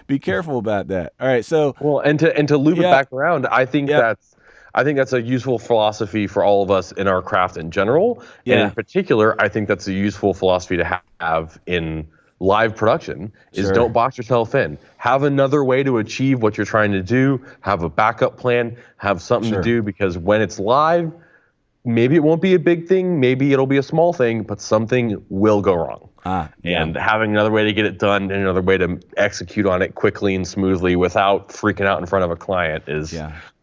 be careful about that. All right, so and to loop it back around, I think that's a useful philosophy for all of us in our craft in general, and in particular, I think that's a useful philosophy to have in live production is Sure. don't box yourself in. Have another way to achieve what you're trying to do. Have a backup plan. Have something Sure. to do, because when it's live, maybe it won't be a big thing. Maybe it'll be a small thing, but something will go wrong. Yeah. And having another way to get it done and another way to execute on it quickly and smoothly without freaking out in front of a client is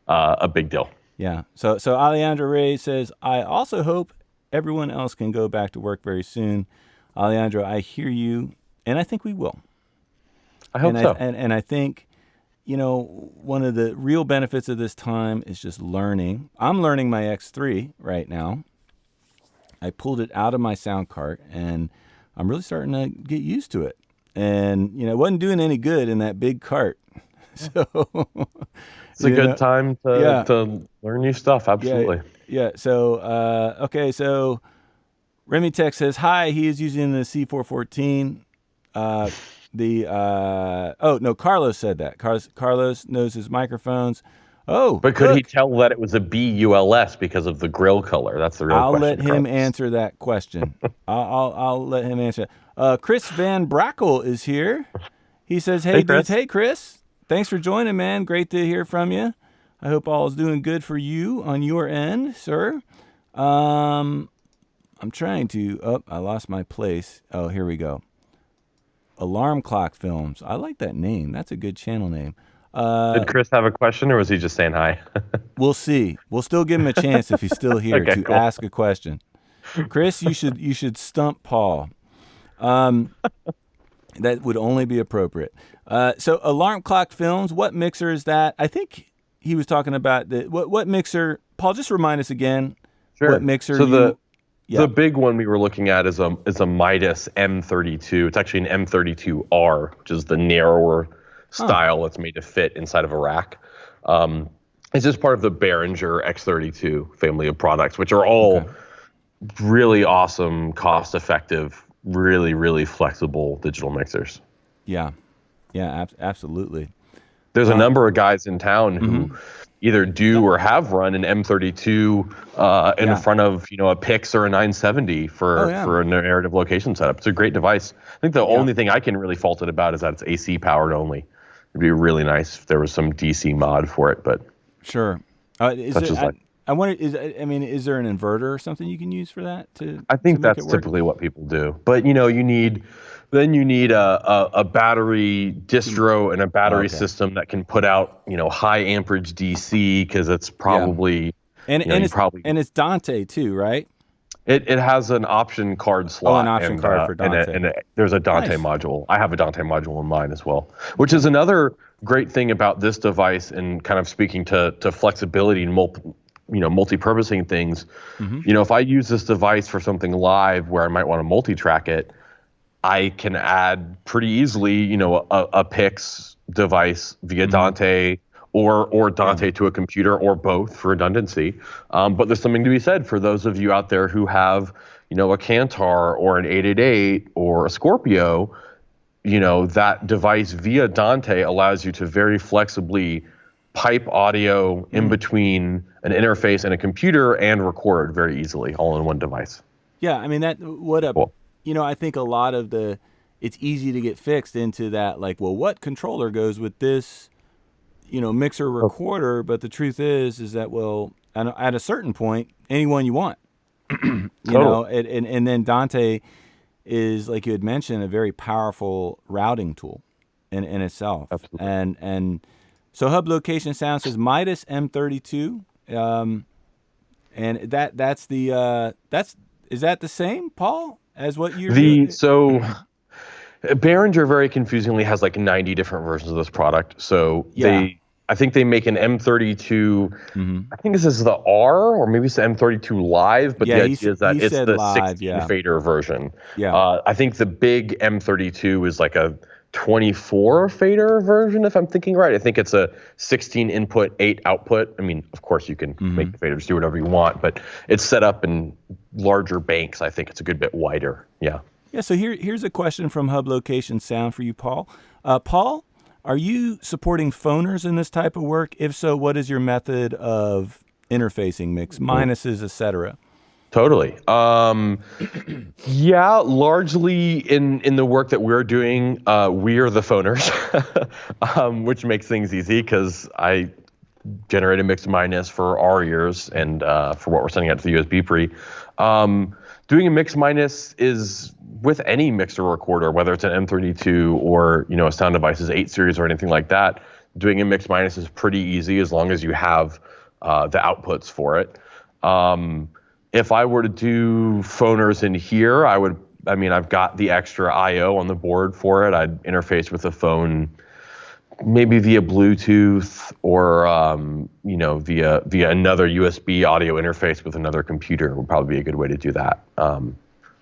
a big deal. Yeah. So Alejandro Reyes says, I also hope everyone else can go back to work very soon. Alejandro, I hear you, and I think we will. I hope so. And I think, one of the real benefits of this time is just learning. I'm learning my X3 right now. I pulled it out of my sound cart, and I'm really starting to get used to it. And, it wasn't doing any good in that big cart. So it's a good time to learn new stuff. Absolutely. Yeah. So, okay. So Remy Tech says, hi, he is using the C414. Carlos said that. Carlos knows his microphones. Oh, but could he tell that it was a BULS because of the grill color? That's the real question. I'll let him answer that question. I'll let him answer. Chris Van Brackle is here. He says, hey, dudes. Hey, Chris. Thanks for joining, man. Great to hear from you. I hope all is doing good for you on your end, sir. I'm trying to... Oh, I lost my place. Oh, here we go. Alarm Clock Films. I like that name. That's a good channel name. Did Chris have a question, or was he just saying hi? We'll see. We'll still give him a chance if he's still here to ask a question. Chris, you should stump Paul. That would only be appropriate. So Alarm Clock Films, what mixer is that? I think he was talking about what mixer. Paul, just remind us again. Sure. What mixer? So the big one we were looking at is a Midas M32. It's actually an M32R, which is the narrower style that's made to fit inside of a rack. It's just part of the Behringer X32 family of products, which are all really awesome, cost-effective, really, really flexible digital mixers. Yeah, absolutely. There's a number of guys in town who either do or have run an M32 in front of a Pix or a 970 for a narrative location setup. It's a great device. I think the only thing I can really fault it about is that it's AC powered only. It'd be really nice if there was some DC mod for it, but sure. I wonder, is there an inverter or something you can use for that? I think that's typically what people do. But you need a battery distro and a battery system that can put out high amperage DC, because it's probably and it's Dante too, right? It has an option card slot. An option card for Dante. And there's a Dante module. I have a Dante module in mine as well, which is another great thing about this device, and kind of speaking to flexibility and multi-purposing things. If I use this device for something live where I might want to multi-track it, I can add pretty easily, a Pix device via Dante or Dante to a computer, or both for redundancy. But there's something to be said for those of you out there who have, a Kantar or an 888 or a Scorpio. That device via Dante allows you to very flexibly pipe audio in between an interface and a computer and record very easily, all in one device. Yeah, I mean, I think a lot of it's easy to get fixed into that, like, well, what controller goes with this, mixer recorder? But the truth is that, well, at a certain point, anyone you want, and then Dante is, like you had mentioned, a very powerful routing tool in itself. Absolutely. And so Hub Location Sound says Midas M32, and is that the same, Paul, as what you're doing? So Behringer very confusingly has like 90 different versions of this product. So I think they make an M32. I think this is the R, or maybe it's the M32 Live, but the idea is that it's the live, 16 fader version. I think the big M32 is like a 24 fader version, if I'm thinking right. I think it's a 16 input, 8 output. I mean, of course you can make the faders do whatever you want, but it's set up in larger banks. I think it's a good bit wider. Yeah, so here's a question from Hub Location Sound for you, Paul. Paul, are you supporting phoners in this type of work? If so, what is your method of interfacing mix, minuses, etc.? Totally. Yeah, largely in the work that we're doing, we're the phoners, which makes things easy because I generate a mix minus for our ears and for what we're sending out to the USB pre. Doing a mix minus is with any mixer recorder, whether it's an M32 or a Sound Devices 8 series or anything like that. Doing a mix minus is pretty easy as long as you have the outputs for it. If I were to do phoners in here, I've got the extra I/O on the board for it. I'd interface with the phone maybe via Bluetooth or via another USB audio interface with another computer would probably be a good way to do that.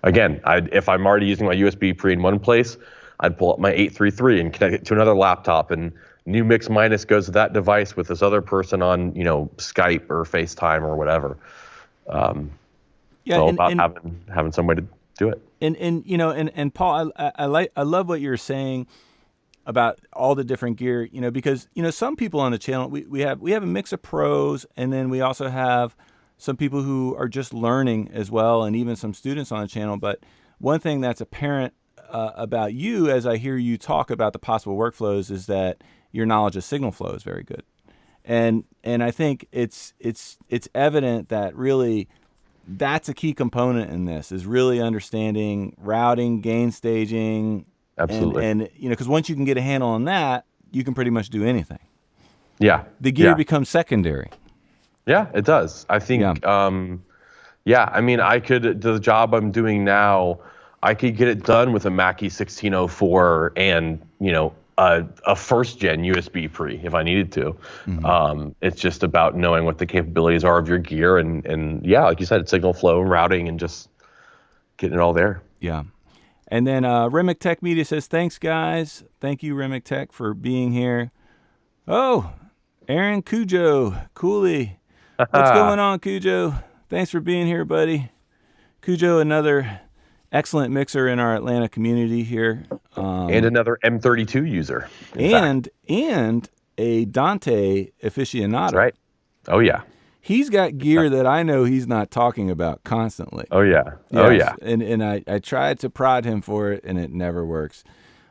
Again, if I'm already using my USB pre in one place, I'd pull up my 833 and connect it to another laptop, and new mix minus goes to that device with this other person on Skype or FaceTime or whatever. Having some way to do it. And Paul, I love what you're saying about all the different gear, because some people on the channel, we have a mix of pros, and then we also have some people who are just learning as well, and even some students on the channel. But one thing that's apparent about you, as I hear you talk about the possible workflows, is that your knowledge of signal flow is very good, and I think it's evident that really that's a key component in this, is really understanding routing, gain staging. Absolutely. And because once you can get a handle on that, you can pretty much do anything. Yeah. The gear becomes secondary. Yeah, it does. I think, I could, the job I'm doing now, I could get it done with a Mackie 1604 and, a first gen USB pre if I needed to. Mm-hmm. It's just about knowing what the capabilities are of your gear and like you said, it's signal flow and routing and just getting it all there. Yeah. And then Remick Tech Media says, thanks, guys. Thank you, Remick Tech, for being here. Oh, Aaron Cujo, Cooley. What's going on, Cujo? Thanks for being here, buddy. Cujo, another excellent mixer in our Atlanta community here. And another M32 user. And a Dante aficionado. That's right. Oh, yeah. He's got gear that I know he's not talking about constantly. Oh, yeah. Yes. Oh, yeah. And I tried to prod him for it, and it never works.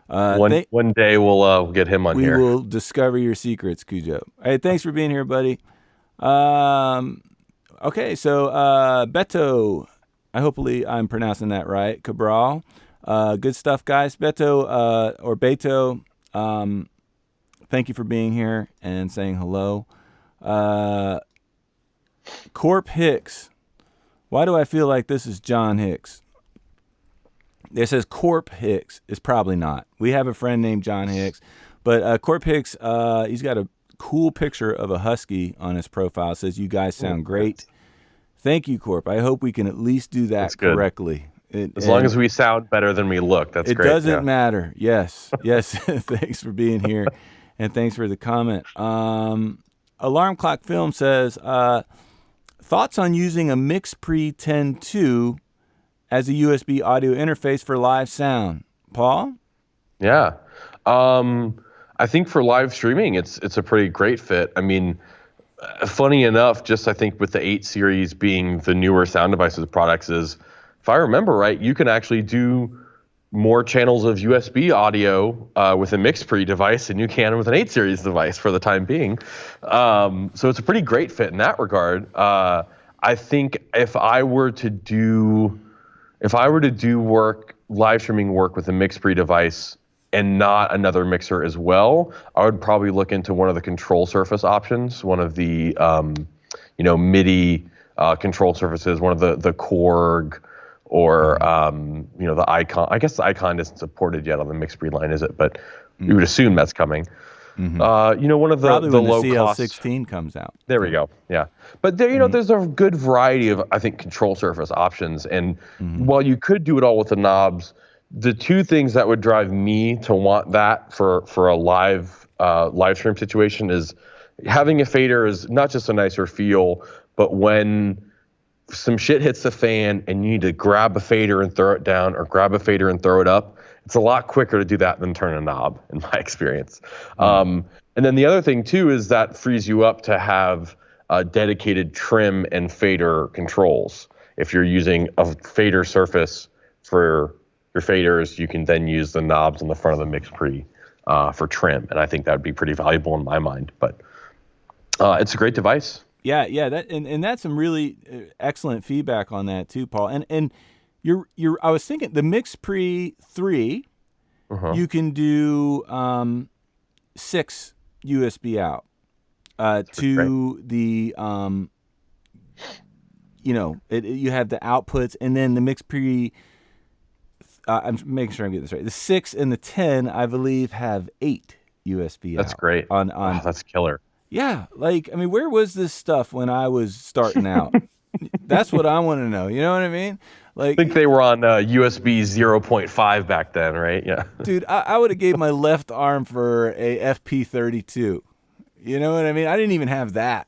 One day we'll get him on here. We will discover your secrets, Cujo. Hey, thanks for being here, buddy. Okay, so Beto, hopefully I'm pronouncing that right, Cabral. Good stuff, guys. Beto, or Beto, thank you for being here and saying hello. Corp Hicks. Why do I feel like this is John Hicks? It says Corp Hicks. It's probably not. We have a friend named John Hicks. But Corp Hicks, he's got a cool picture of a husky on his profile. It says, you guys sound great. Thank you, Corp. I hope we can at least do that correctly. As long as we sound better than we look, that's great. It doesn't matter. Yes. Yes. Thanks for being here. And thanks for the comment. Alarm Clock Film says, thoughts on using a MixPre 10.2 as a USB audio interface for live sound? Paul? Yeah. I think for live streaming, it's a pretty great fit. I mean, funny enough, just I think with the 8 series being the newer Sound Devices products is, if I remember right, you can actually do more channels of USB audio with a MixPre device than you can with an 8 series device for the time being. So it's a pretty great fit in that regard. I think if I were to do live streaming work with a MixPre device and not another mixer as well, I would probably look into one of the control surface options, one of the MIDI control surfaces, one of the Korg, or the Icon. I guess the Icon isn't supported yet on the MixPre line, is it? But you would assume that's coming. Mm-hmm. One of the probably the when low the cost CL16 comes out. There we go. Yeah, but there, there's a good variety of, I think, control surface options. And while you could do it all with the knobs, the two things that would drive me to want that for a live stream situation is having a fader is not just a nicer feel, but when some shit hits the fan and you need to grab a fader and throw it down, or grab a fader and throw it up, it's a lot quicker to do that than turn a knob, in my experience. And then the other thing too is that frees you up to have dedicated trim and fader controls. if you're using a fader surface for your faders, you can then use the knobs on the front of the mix pre for trim, and I think that would be pretty valuable in my mind. But it's a great device. Yeah, that and that's some really excellent feedback on that too, Paul. And you're I was thinking the Mix Pre 3, you can do 6 USB out to the you have the outputs, and then the Mix Pre. I'm making sure I'm getting this right. The 6 and the 10, I believe, have 8 USB out. That's great. On that's killer. Yeah, like, I mean, where was this stuff when I was starting out? That's what I want to know. You know what I mean? Like, I think they were on USB 0.5 back then, right? Yeah. Dude, I would have gave my left arm for a FP32. You know what I mean? I didn't even have that.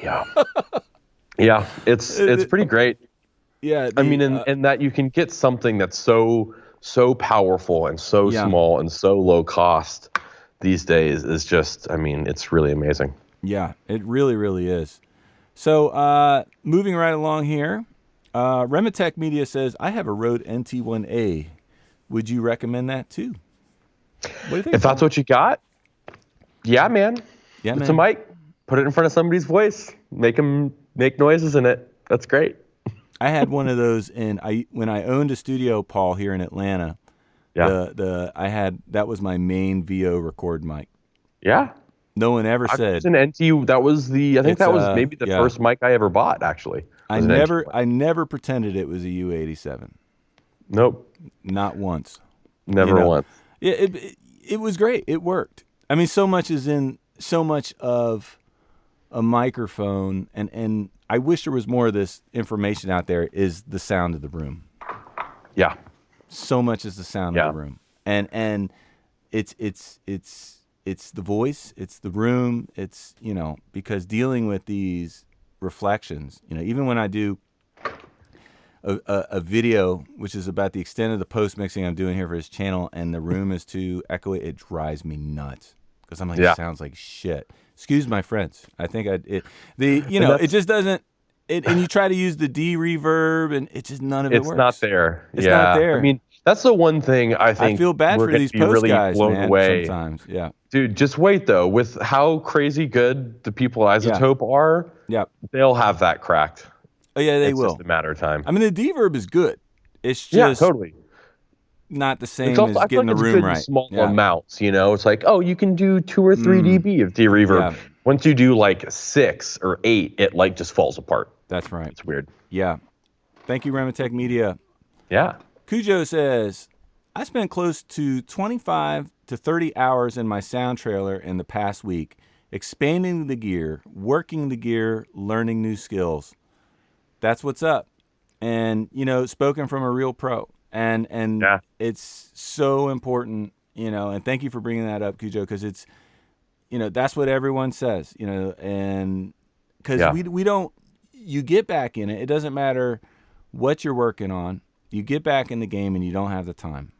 Yeah. Yeah, it's pretty great. Yeah. I mean, in that you can get something that's so powerful and so small and so low cost these days is just, I mean, it's really amazing. Yeah, it really, really is. So moving right along here, Remitech Media says, I have a Rode NT1A. Would you recommend that too? What do you think? If that's what you got, yeah, man. Yeah, it's a mic. Put it in front of somebody's voice. Make them make noises in it. That's great. I had one of those when I owned a studio, Paul, here in Atlanta. Yeah. That was my main VO record mic. Yeah. No one ever said an NT. That was that was maybe the first mic I ever bought, actually. I never pretended it was a U87. Nope. Not once. Never once. Yeah, it was great. It worked. I mean, so much of a microphone, and I wish there was more of this information out there, is the sound of the room. Yeah. So much is the sound of the room. And it's the voice, it's the room, it's, because dealing with these reflections, even when I do a video, which is about the extent of the post mixing I'm doing here for his channel, and the room is too echoey, it drives me nuts. Because I'm like, it sounds like shit. Excuse my French. I think it just doesn't. And you try to use the D reverb, and it just none of it works. It's not there. It's not there. I mean, that's the one thing I think. I feel bad for these post really guys, blown man. Away. Sometimes, yeah. Dude, just wait though. With how crazy good the people at Isotope are, they'll have that cracked. Oh yeah, they will. It's just a matter of time. I mean, the D-verb is good. It's just totally not the same as getting the room right. Small amounts, it's like, you can do 2 or 3 dB of D-reverb. Yeah. Once you do like 6 or 8, it like just falls apart. That's right. It's weird. Yeah. Thank you, Remitech Media. Yeah. Cujo says, I spent close to 25 to 30 hours in my sound trailer in the past week, expanding the gear, working the gear, learning new skills. That's what's up. And, spoken from a real pro. And it's so important, and thank you for bringing that up, Cujo, because it's, that's what everyone says, and because we don't, you get back in it. It doesn't matter what you're working on. You get back in the game and you don't have the time,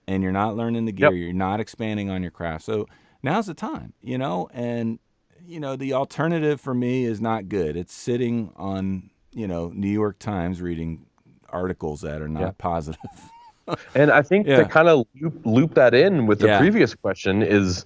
and you're not learning the gear. You're not expanding on your craft. So now's the time, and, the alternative for me is not good. It's sitting on, New York Times reading articles that are not positive. And I think to kind of loop that in with the previous question is,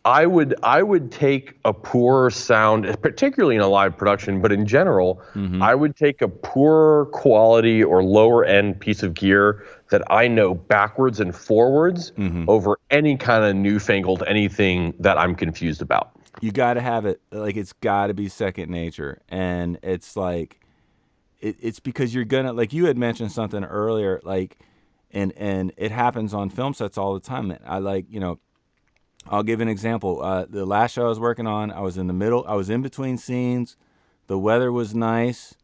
I would take a poor sound, particularly in a live production, but in general, I would take a poor quality or lower end piece of gear that I know backwards and forwards over any kind of newfangled anything that I'm confused about. You got to have it, like, it's got to be second nature. And it's like, it's because you're gonna, like you had mentioned something earlier, like, and it happens on film sets all the time. I like, I'll give an example. The last show I was working on, I was in between scenes. The weather was nice.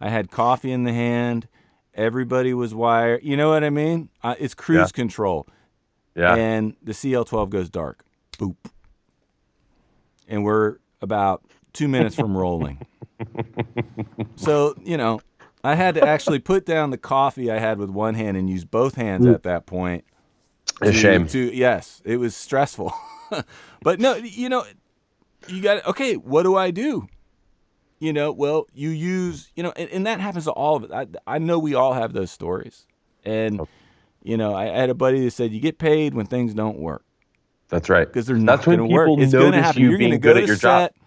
I had coffee in the hand. Everybody was wired. You know what I mean? It's cruise control. Yeah. And the CL12 goes dark. Boop. And we're about 2 minutes from rolling. So, I had to actually put down the coffee I had with one hand and use both hands at that point. A shame. Yes, it was stressful. But no, you got, okay, what do I do? well, you use, and that happens to all of it. I know we all have those stories. And, I had a buddy that said, you get paid when things don't work. That's right. Because they're not going to work. That's when It's people going to notice happen. you You're going to being go good to at your set, job.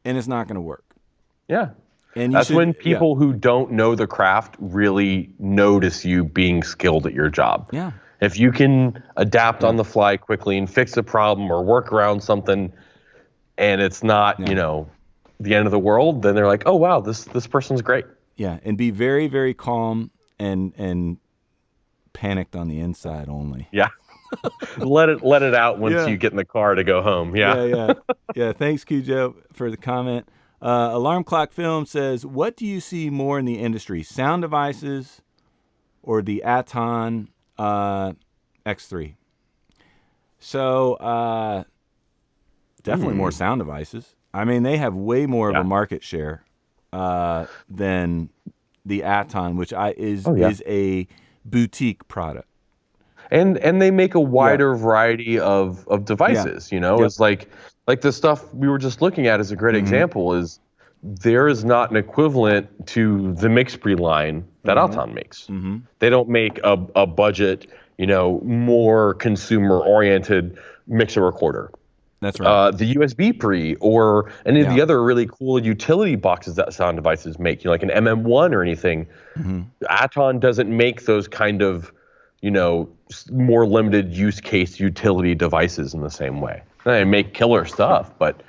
and it's not going to work. Yeah. And that's when people who don't know the craft really notice you being skilled at your job. Yeah. If you can adapt on the fly quickly and fix a problem or work around something, and it's not, the end of the world, then they're like, oh wow, this person's great. Yeah, and be very, very calm and panicked on the inside only. Yeah. let it out once you get in the car to go home. Yeah. Thanks, Cujo, for the comment. Alarm Clock Film says, what do you see more in the industry, sound devices or the Aton X3? So definitely more sound devices. I mean, they have way more of a market share than the Aton, which is a boutique product. And they make a wider variety of devices. It's like the stuff we were just looking at is a great example. Is there is not an equivalent to the Mixpre line that Aton makes. They don't make a budget, more consumer oriented mixer recorder. That's right. The USB pre or any of the other really cool utility boxes that sound devices make, like an MM1 or anything. Aton doesn't make those kind of, more limited use case utility devices in the same way. They make killer stuff, but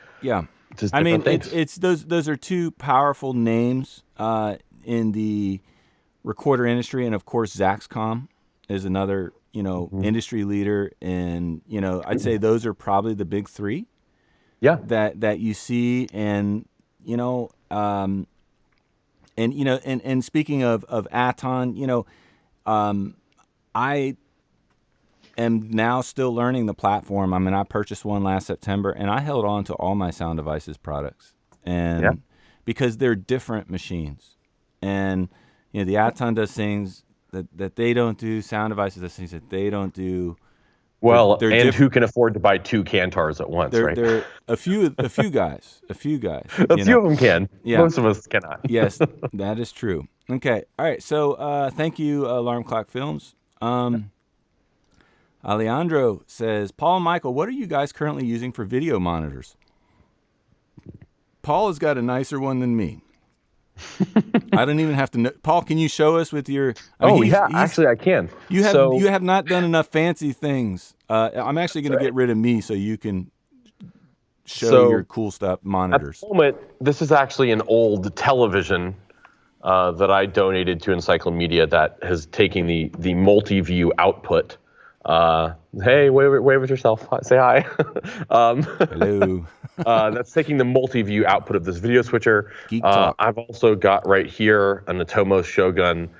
just things. it's those are two powerful names in the recorder industry, and of course Zaxcom is another industry leader, and I'd say those are probably the big three. Yeah, that you see, and and speaking of Aton, I am now still learning the platform. I mean, I purchased one last September, and I held on to all my Sound Devices products, and because they're different machines, and the Aton does things that they don't do. Sound Devices does things that they don't do. They're who can afford to buy two Cantars at once, right? There a few guys. A few of them can. Yeah. Most of us cannot. Yes, that is true. Okay. All right. So thank you, Alarm Clock Films. Alejandro says, Paul and Michael, what are you guys currently using for video monitors? Paul has got a nicer one than me. I don't even have to know. Paul, can you show us with your... actually I can. You have not done enough fancy things. I'm actually going to get rid of me so you can show your cool stuff monitors. At the moment, this is actually an old television that I donated to Encyclomedia that has taken the multi-view output. Hey, wave at yourself. Say hi. Hello. That's taking the multi-view output of this video switcher. I've also got right here an Atomos Shogun.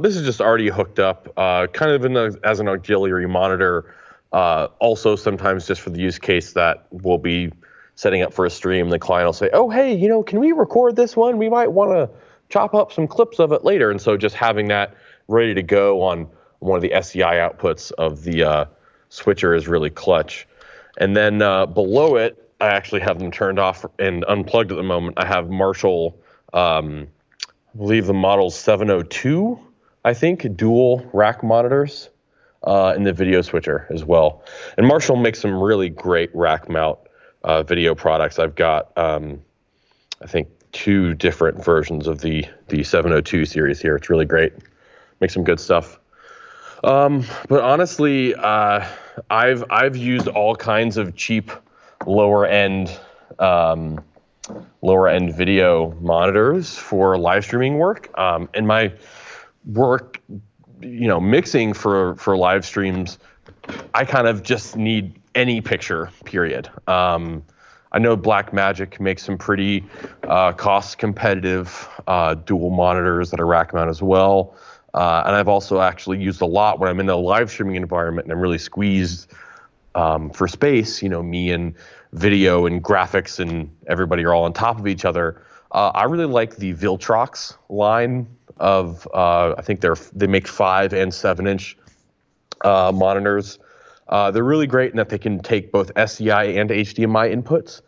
This is just already hooked up, kind of as an auxiliary monitor. Also, sometimes just for the use case that we'll be setting up for a stream, the client will say, "Oh, hey, can we record this one? We might want to chop up some clips of it later." And so, just having that ready to go on one of the SCI outputs of the switcher is really clutch. And then below it, I actually have them turned off and unplugged at the moment. I have Marshall, I believe the model's 702, I think, dual rack monitors in the video switcher as well. And Marshall makes some really great rack mount video products. I've got, I think, 2 different versions of the 702 series here. It's really great. Makes some good stuff. But honestly, I've used all kinds of cheap lower end video monitors for live streaming work. And my work, mixing for live streams, I kind of just need any picture, period. I know Blackmagic makes some pretty cost competitive dual monitors that are rack mount as well. And I've also actually used a lot when I'm in a live streaming environment and I'm really squeezed for space, me and video and graphics and everybody are all on top of each other. I really like the Viltrox line of, I think they make 5 and 7-inch monitors. They're really great in that they can take both SCI and HDMI inputs.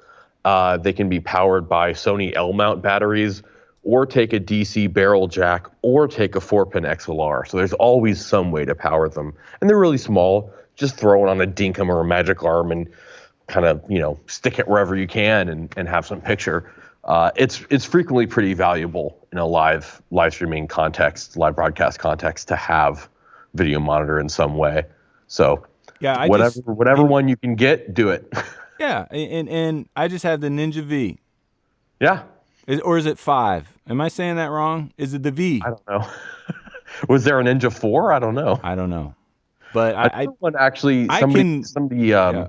They can be powered by Sony L-mount batteries, or take a DC barrel jack, or take a 4-pin XLR. So there's always some way to power them. And they're really small. Just throw it on a Dinkum or a Magic Arm and kind of, stick it wherever you can and have some picture. It's frequently pretty valuable in a live streaming context, live broadcast context, to have video monitor in some way. So yeah, whatever one you can get, do it. Yeah, and I just have the Ninja V. Yeah. Or is it 5? Am I saying that wrong? Is it the V? I don't know. Was there a Ninja 4? I don't know. I don't know. But one actually, somebody. Yeah.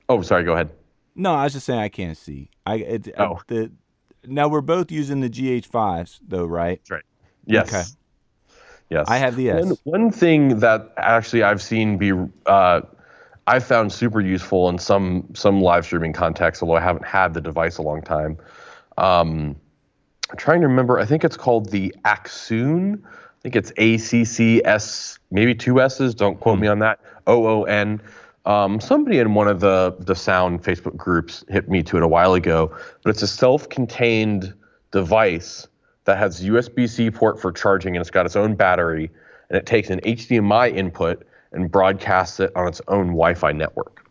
Oh, sorry. Go ahead. No, I was just saying I can't see. Now we're both using the GH5s though, right? That's right. Yes. Okay. Yes. I have the S. One thing that actually I've seen I found super useful in some live streaming contexts, although I haven't had the device a long time. I'm trying to remember. I think it's called the Acsoon. I think it's ACCS, maybe 2 S's. Don't quote me on that. OON. Somebody in one of the sound Facebook groups hit me to it a while ago, but it's a self-contained device that has USB-C port for charging, and it's got its own battery, and it takes an HDMI input and broadcasts it on its own Wi-Fi network.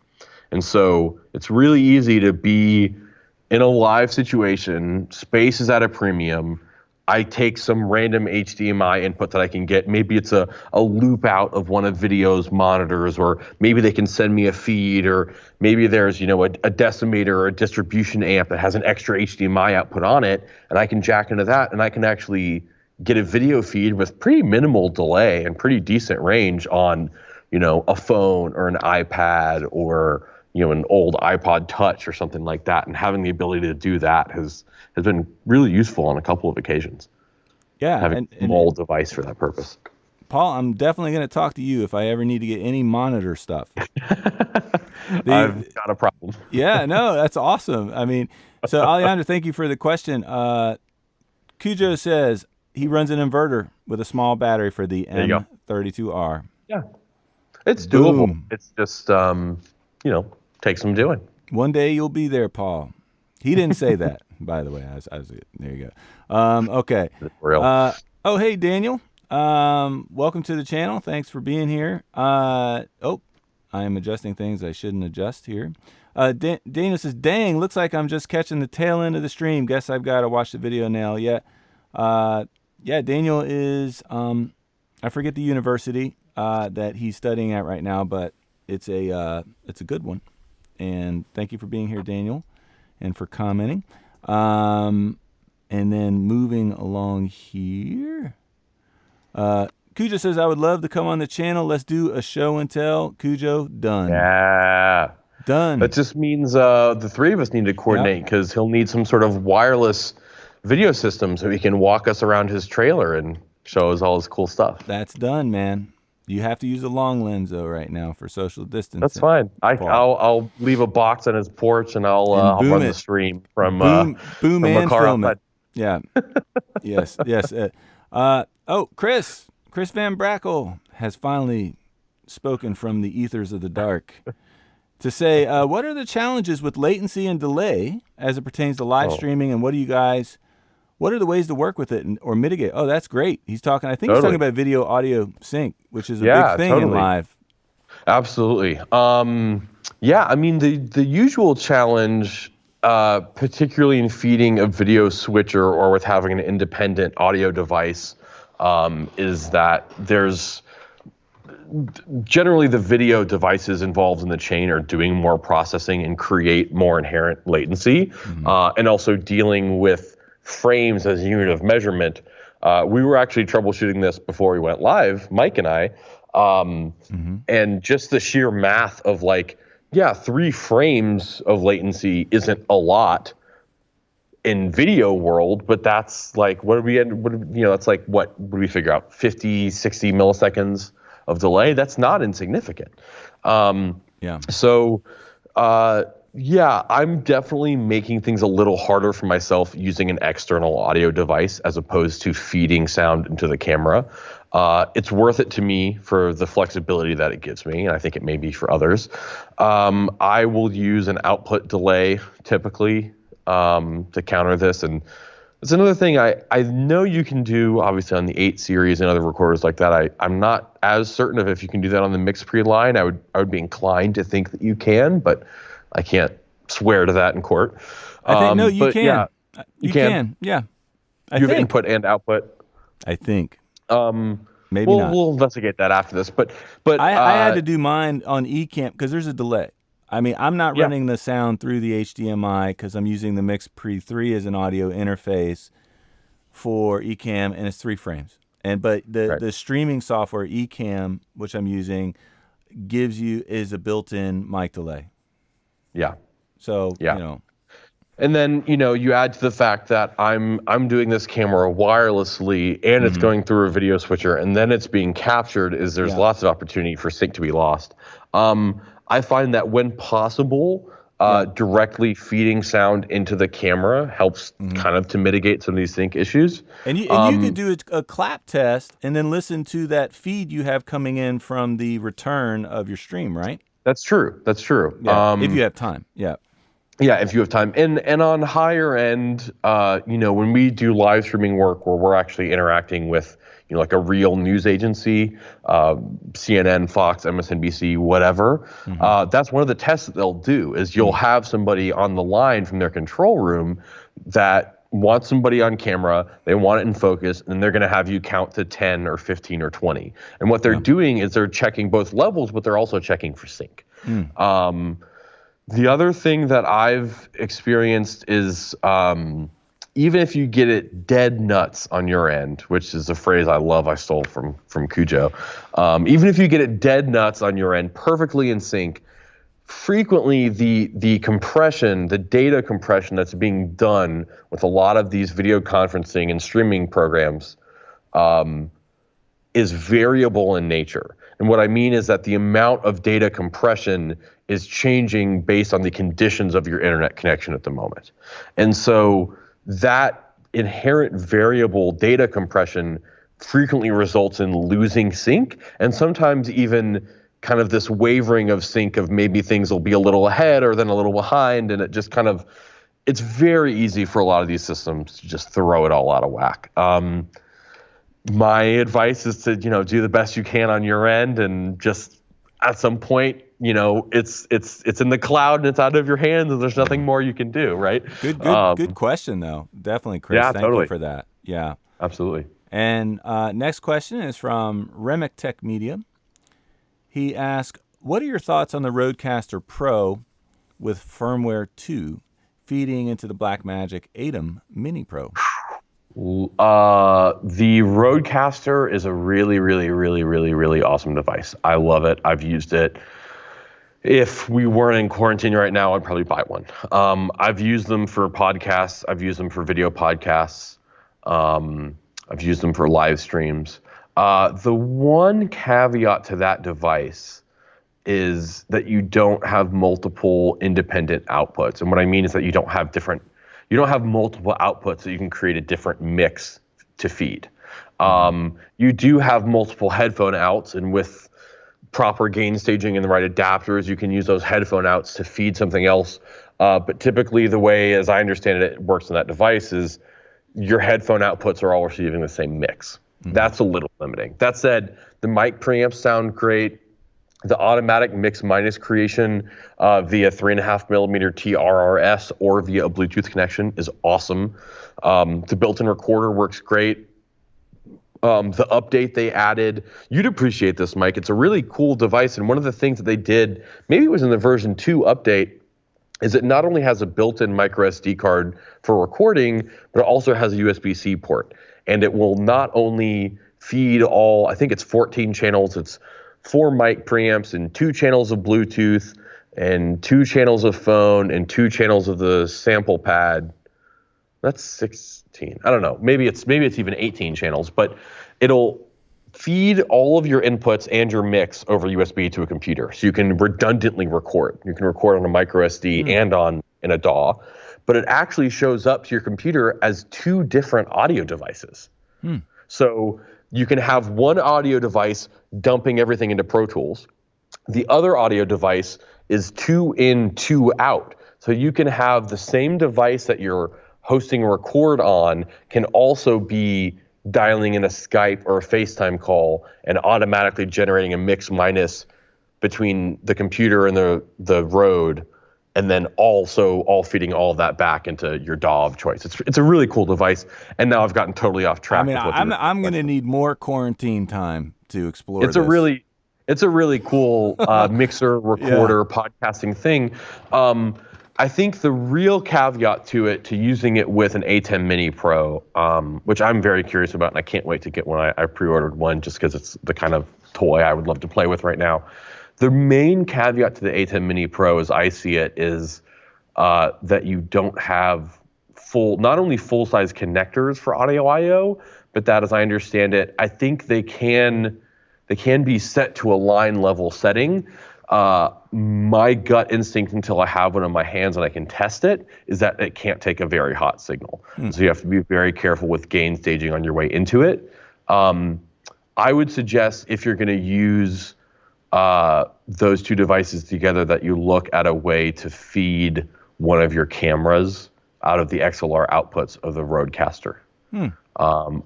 And so it's really easy to be in a live situation, space is at a premium, I take some random HDMI input that I can get. Maybe it's a loop out of one of video's monitors, or maybe they can send me a feed, or maybe there's, a decimator or a distribution amp that has an extra HDMI output on it, and I can jack into that, and I can actually get a video feed with pretty minimal delay and pretty decent range on, a phone or an iPad or, an old iPod Touch or something like that. And having the ability to do that has been really useful on a couple of occasions. Yeah. Having a small device for that purpose. Paul, I'm definitely going to talk to you if I ever need to get any monitor stuff. I've got a problem. Yeah, no, that's awesome. I mean, so Alejandro, thank you for the question. Cujo says he runs an inverter with a small battery for the M32R. Yeah. It's doable. Boom. It's just, takes some doing. One day you'll be there, Paul. He didn't say that, by the way. There you go. Okay. Oh, hey, Daniel. Welcome to the channel. Thanks for being here. I am adjusting things I shouldn't adjust here. Daniel says, dang, looks like I'm just catching the tail end of the stream. Guess I've got to watch the video now. Yeah. Daniel is, I forget the university that he's studying at right now, but it's a good one. And thank you for being here, Daniel, and for commenting. And then moving along here. Cujo says, I would love to come on the channel. Let's do a show and tell. Cujo, done. Yeah. Done. That just means the three of us need to coordinate, because he'll need some sort of wireless video system so he can walk us around his trailer and show us all his cool stuff. That's done, man. You have to use a long lens, though, right now for social distancing. That's fine. I'll leave a box on his porch, and I'll run the stream from boom from and a car film outside. it. Yeah. Yes. Chris Van Brackle has finally spoken from the ethers of the dark to say, what are the challenges with latency and delay as it pertains to live streaming, and what are the ways to work with it or mitigate? Oh, that's great. He's talking about video audio sync, which is a big thing in live. Absolutely. I mean, the usual challenge, particularly in feeding a video switcher or with having an independent audio device, is that there's generally the video devices involved in the chain are doing more processing and create more inherent latency, and also dealing with frames as a unit of measurement. We were actually troubleshooting this before we went live, Mike and I, and just the sheer math of 3 frames of latency isn't a lot in video world, but that's what did we figure out? 50, 60 milliseconds of delay? That's not insignificant. So, I'm definitely making things a little harder for myself using an external audio device as opposed to feeding sound into the camera. It's worth it to me for the flexibility that it gives me, and I think it may be for others. I will use an output delay typically to counter this, and it's another thing I know you can do, obviously, on the 8 series and other recorders like that. I'm not as certain of if you can do that on the Mix Pre line. I would be inclined to think that you can, but I can't swear to that in court. I think no, you can. Yeah, you can. Yeah, you have input and output. I think. Maybe not. We'll investigate that after this. But I had to do mine on Ecamm because there's a delay. I mean, I'm not running the sound through the HDMI because I'm using the Mix Pre 3 as an audio interface for Ecamm, and it's 3 frames. But the streaming software Ecamm, which I'm using, is a built-in mic delay. Yeah. So And then, you add to the fact that I'm doing this camera wirelessly and it's going through a video switcher and then it's being captured. There's lots of opportunity for sync to be lost. I find that when possible, directly feeding sound into the camera helps kind of to mitigate some of these sync issues. And you could do a clap test and then listen to that feed you have coming in from the return of your stream, right? That's true. Yeah, if you have time. Yeah. Yeah, if you have time. And on higher end, when we do live streaming work where we're actually interacting with, like a real news agency, CNN, Fox, MSNBC, whatever, that's one of the tests that they'll do is you'll have somebody on the line from their control room that wants somebody on camera, they want it in focus, and they're going to have you count to 10 or 15 or 20. And what they're doing is they're checking both levels, but they're also checking for sync. The other thing that I've experienced is even if you get it dead nuts on your end, which is a phrase I love, I stole from Cujo. Even if you get it dead nuts on your end, perfectly in sync, frequently the compression, the data compression that's being done with a lot of these video conferencing and streaming programs is variable in nature. And what I mean is that the amount of data compression is changing based on the conditions of your internet connection at the moment. And so that inherent variable data compression frequently results in losing sync and sometimes even kind of this wavering of sync of maybe things will be a little ahead or then a little behind, and it just kind of, it's very easy for a lot of these systems to just throw it all out of whack. My advice is to, do the best you can on your end, and just at some point, it's in the cloud and it's out of your hands and there's nothing more you can do, right? Good question though. Definitely, Chris. Yeah, Thank you for that. Yeah. Absolutely. And next question is from Remick Tech Media. He asked, what are your thoughts on the Rodecaster PRO with firmware 2 feeding into the Blackmagic ATEM Mini Pro? The Rodecaster is a really, really, really, really, really awesome device. I love it. I've used it. If we weren't in quarantine right now, I'd probably buy one. I've used them for podcasts. I've used them for video podcasts. I've used them for live streams. The one caveat to that device is that you don't have multiple independent outputs. And what I mean is that you don't have multiple outputs that you can create a different mix to feed. You do have multiple headphone outs, and with proper gain staging and the right adapters, you can use those headphone outs to feed something else. But typically the way, as I understand it, it works on that device is your headphone outputs are all receiving the same mix. That's a little limiting. That said, the mic preamps sound great. The automatic mix minus creation via 3.5 millimeter TRRS or via a Bluetooth connection is awesome. The built-in recorder works great. The update they added, you'd appreciate this, Mike. It's a really cool device, and one of the things that they did, maybe it was in the version 2 update, is it not only has a built-in micro SD card for recording, but it also has a USB-C port. And it will not only feed all, I think it's 14 channels, it's 4 mic preamps and 2 channels of Bluetooth and 2 channels of phone and 2 channels of the sample pad. That's 16. I don't know. Maybe it's even 18 channels, but it'll feed all of your inputs and your mix over USB to a computer. So you can redundantly record. You can record on a micro SD and in a DAW, but it actually shows up to your computer as 2 different audio devices. So you can have one audio device dumping everything into Pro Tools. The other audio device is 2 in, 2 out. So you can have the same device that you're hosting a record on can also be dialing in a Skype or a FaceTime call and automatically generating a mix minus between the computer and the Rode, and then also all feeding all of that back into your DAW of choice. It's a really cool device, and now I've gotten totally off track. I mean, I'm going to need more quarantine time to explore this. It's a really cool mixer, recorder, podcasting thing. I think the real caveat to using it with an A10 Mini Pro, which I'm very curious about, and I can't wait to get one. I pre-ordered one just because it's the kind of toy I would love to play with right now. The main caveat to the A10 Mini Pro, as I see it, is that you don't have not only full-size connectors for audio I/O, but that, as I understand it, I think they can be set to a line level setting. My gut instinct, until I have one in my hands and I can test it, is that it can't take a very hot signal. So you have to be very careful with gain staging on your way into it. I would suggest, if you're going to use those two devices together, that you look at a way to feed one of your cameras out of the XLR outputs of the Rodecaster.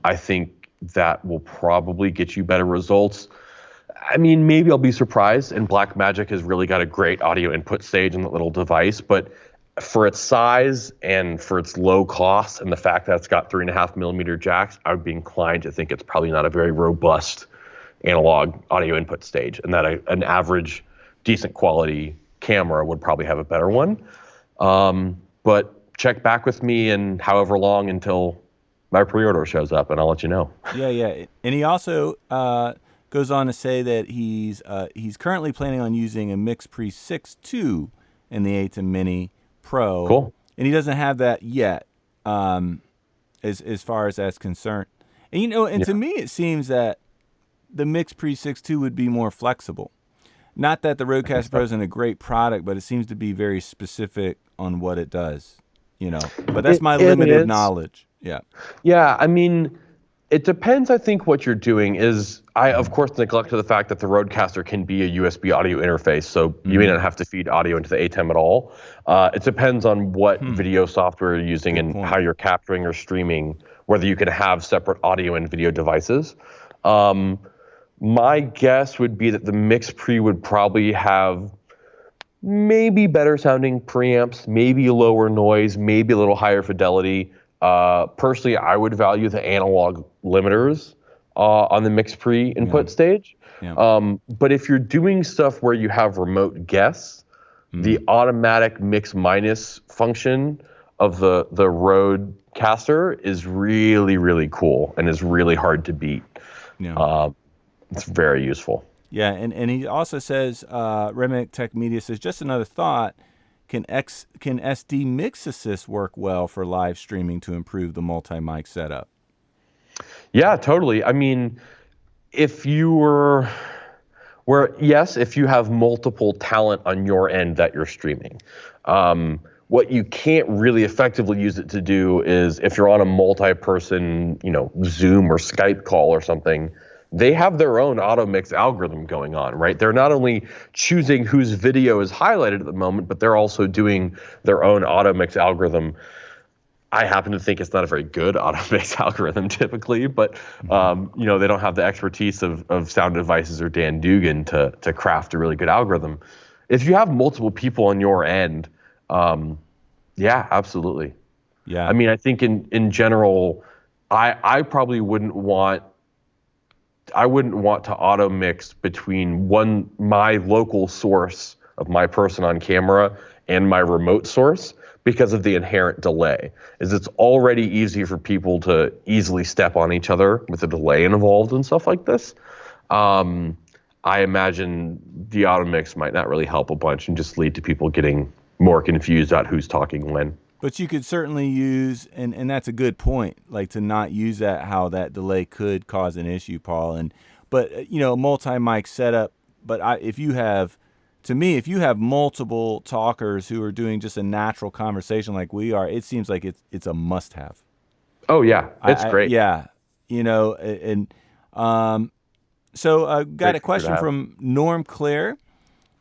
I think that will probably get you better results. I mean, maybe I'll be surprised, and Blackmagic has really got a great audio input stage in that little device, but for its size and for its low cost and the fact that it's got 3.5mm jacks, I would be inclined to think it's probably not a very robust analog audio input stage, and that an average decent quality camera would probably have a better one. But check back with me in however long until my pre-order shows up, and I'll let you know. Yeah. And he also goes on to say that he's currently planning on using a MixPre 6.2 in the A10 Mini Pro. Cool. And he doesn't have that yet, as far as that's concerned. And to me, it seems that the MixPre 6.2 would be more flexible. Not that the Rodecaster Pro isn't a great product, but it seems to be very specific on what it does. But that's my limited knowledge. Yeah, I mean, it depends. I think what you're doing is, I of course neglected the fact that the Rodecaster can be a USB audio interface, so you may not have to feed audio into the ATEM at all. It depends on what video software you're using and how you're capturing or streaming, whether you can have separate audio and video devices. My guess would be that the MixPre would probably have maybe better sounding preamps, maybe lower noise, maybe a little higher fidelity. Personally, I would value the analog limiters on the MixPre input stage. But if you're doing stuff where you have remote guests, the automatic mix minus function of the Rodecaster is really, really cool and is really hard to beat. It's very useful. Yeah, and he also says, Remake Tech Media says, just another thought, can SD Mix Assist work well for live streaming to improve the multi-mic setup? Yeah, totally. I mean, if you if you have multiple talent on your end that you're streaming, what you can't really effectively use it to do is, if you're on a multi-person, Zoom or Skype call or something, they have their own auto mix algorithm going on, right? They're not only choosing whose video is highlighted at the moment, but they're also doing their own auto mix algorithm. I happen to think it's not a very good auto mix algorithm typically, but they don't have the expertise of Sound Devices or Dan Dugan to craft a really good algorithm. If you have multiple people on your end, yeah, absolutely. Yeah. I mean, I think in general, I probably wouldn't want to auto mix between my local source of my person on camera and my remote source, because of the inherent delay. It's already easy for people to easily step on each other with a delay involved and stuff like this. I imagine the auto mix might not really help a bunch and just lead to people getting more confused about who's talking when. But you could certainly use, and that's a good point, like to not use that, how that delay could cause an issue, Paul. But multi-mic setup, but if you have multiple talkers who are doing just a natural conversation like we are, it seems like it's a must-have. Oh yeah, it's great. Yeah, and So got Great a question feature to have. from Norm Claire.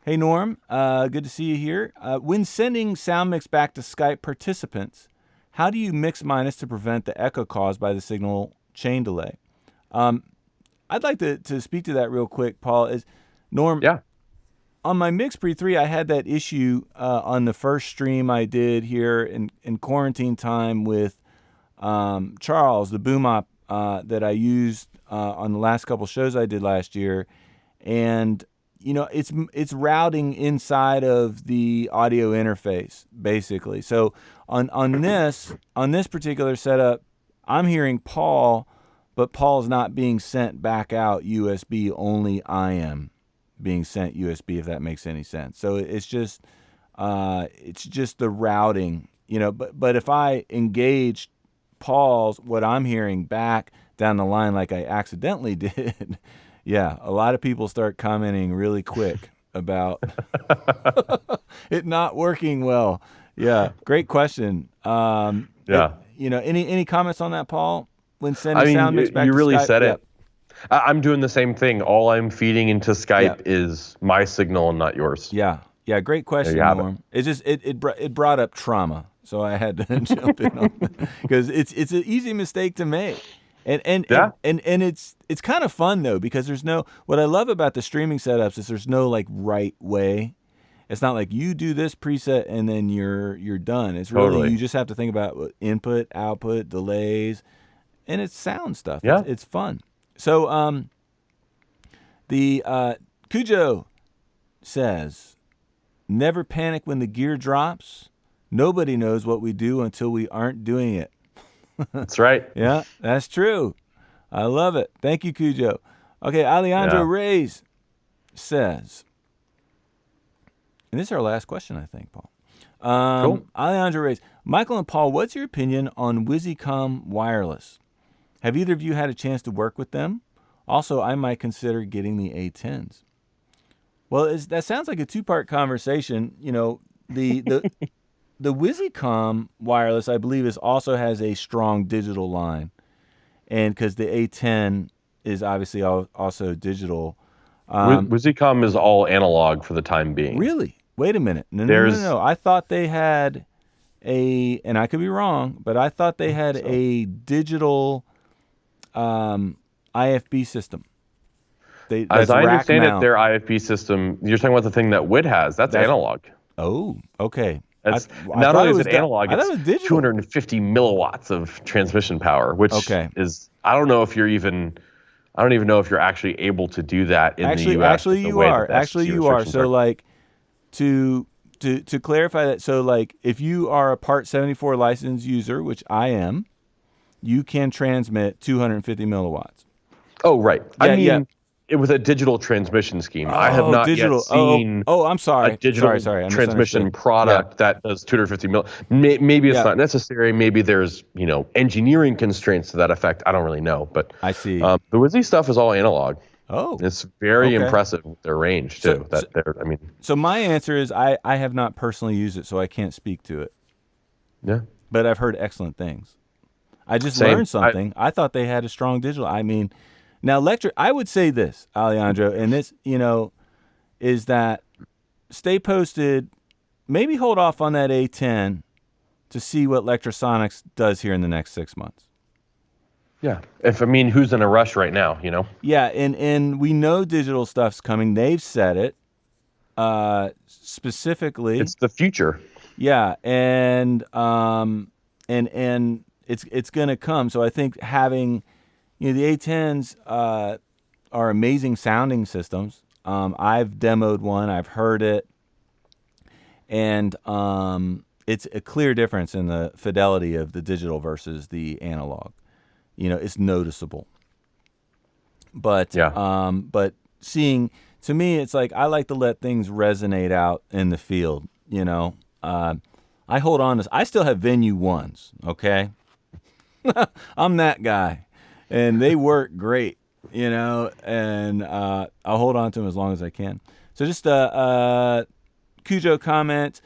Hey, Norm. Good to see you here. When sending sound mix back to Skype participants, how do you mix minus to prevent the echo caused by the signal chain delay? I'd like to speak to that real quick, Paul. Is Norm, Yeah. on my Mix Pre 3, I had that issue on the first stream I did here in quarantine time with Charles, the boom op that I used on the last couple shows I did last year. And, it's routing inside of the audio interface, basically. So on this particular setup, I'm hearing Paul, but Paul's not being sent back out USB, only I am being sent USB, if that makes any sense. So it's just the routing, but if I engage Paul's, what I'm hearing back down the line like I accidentally did, yeah, a lot of people start commenting really quick about it not working well. Yeah, great question. Yeah. Any comments on that, Paul? When I sending mean, sound mix back you to really Skype? said Yeah. it. I'm doing the same thing. All I'm feeding into Skype is my signal and not yours. Yeah. Great question, There you have it. Norm. It's just it brought up trauma, so I had to jump in on it because it's an easy mistake to make, and it's kind of fun though, because there's no, what I love about the streaming setups is there's no like right way. It's not like you do this preset and then you're done. It's really Totally. you just have to think about input, output, delays, and it's sound stuff. Yeah. It's fun. So the Cujo says, never panic when the gear drops. Nobody knows what we do until we aren't doing it. That's right. Yeah, that's true. I love it. Thank you, Cujo. Okay, Alejandro Reyes says, and this is our last question, I think, Paul. Cool. Alejandro Reyes, Michael and Paul, what's your opinion on WizzyCom Wireless? Have either of you had a chance to work with them? Also, I might consider getting the A10s. Well, that sounds like a two-part conversation. The WizzyCom Wireless, I believe, also has a strong digital line, and because the A10 is obviously also digital. WizzyCom is all analog for the time being. Really? Wait a minute. No. I thought they had and I could be wrong, but I thought they had a digital IFB system. As I understand it, their IFB system, you're talking about the thing that WID has. That's analog. Oh, okay. Not only is it analog, it's digital. 250 milliwatts of transmission power, which is, I don't even know if you're actually able to do that in the US. Actually, you are. So, like, to clarify that, so, like, if you are a Part 74 licensed user, which I am, you can transmit 250 milliwatts. Oh, right. It was a digital transmission scheme. I have not yet seen I'm sorry. A digital transmission product that does 250 mil. Maybe it's not necessary. Maybe there's engineering constraints to that effect. I don't really know, but I see. The WizZy stuff is all analog. Oh, it's very impressive with their range too. So my answer is I have not personally used it, so I can't speak to it. Yeah, but I've heard excellent things. I just learned something. I thought they had a strong digital. I mean, now I would say this, Alejandro, and this, is that stay posted. Maybe hold off on that A10 to see what Lectrosonics does here in the next 6 months. Yeah. Who's in a rush right now, Yeah, and we know digital stuff's coming. They've said it specifically. It's the future. Yeah, and it's going to come. So I think having, the A10s are amazing sounding systems. I've demoed one. I've heard it. And it's a clear difference in the fidelity of the digital versus the analog. It's noticeable. But but seeing, to me, it's like I like to let things resonate out in the field. I hold on to. I still have Venue 1s. Okay, I'm that guy, and they work great. And I'll hold on to them as long as I can. So just Cujo comment.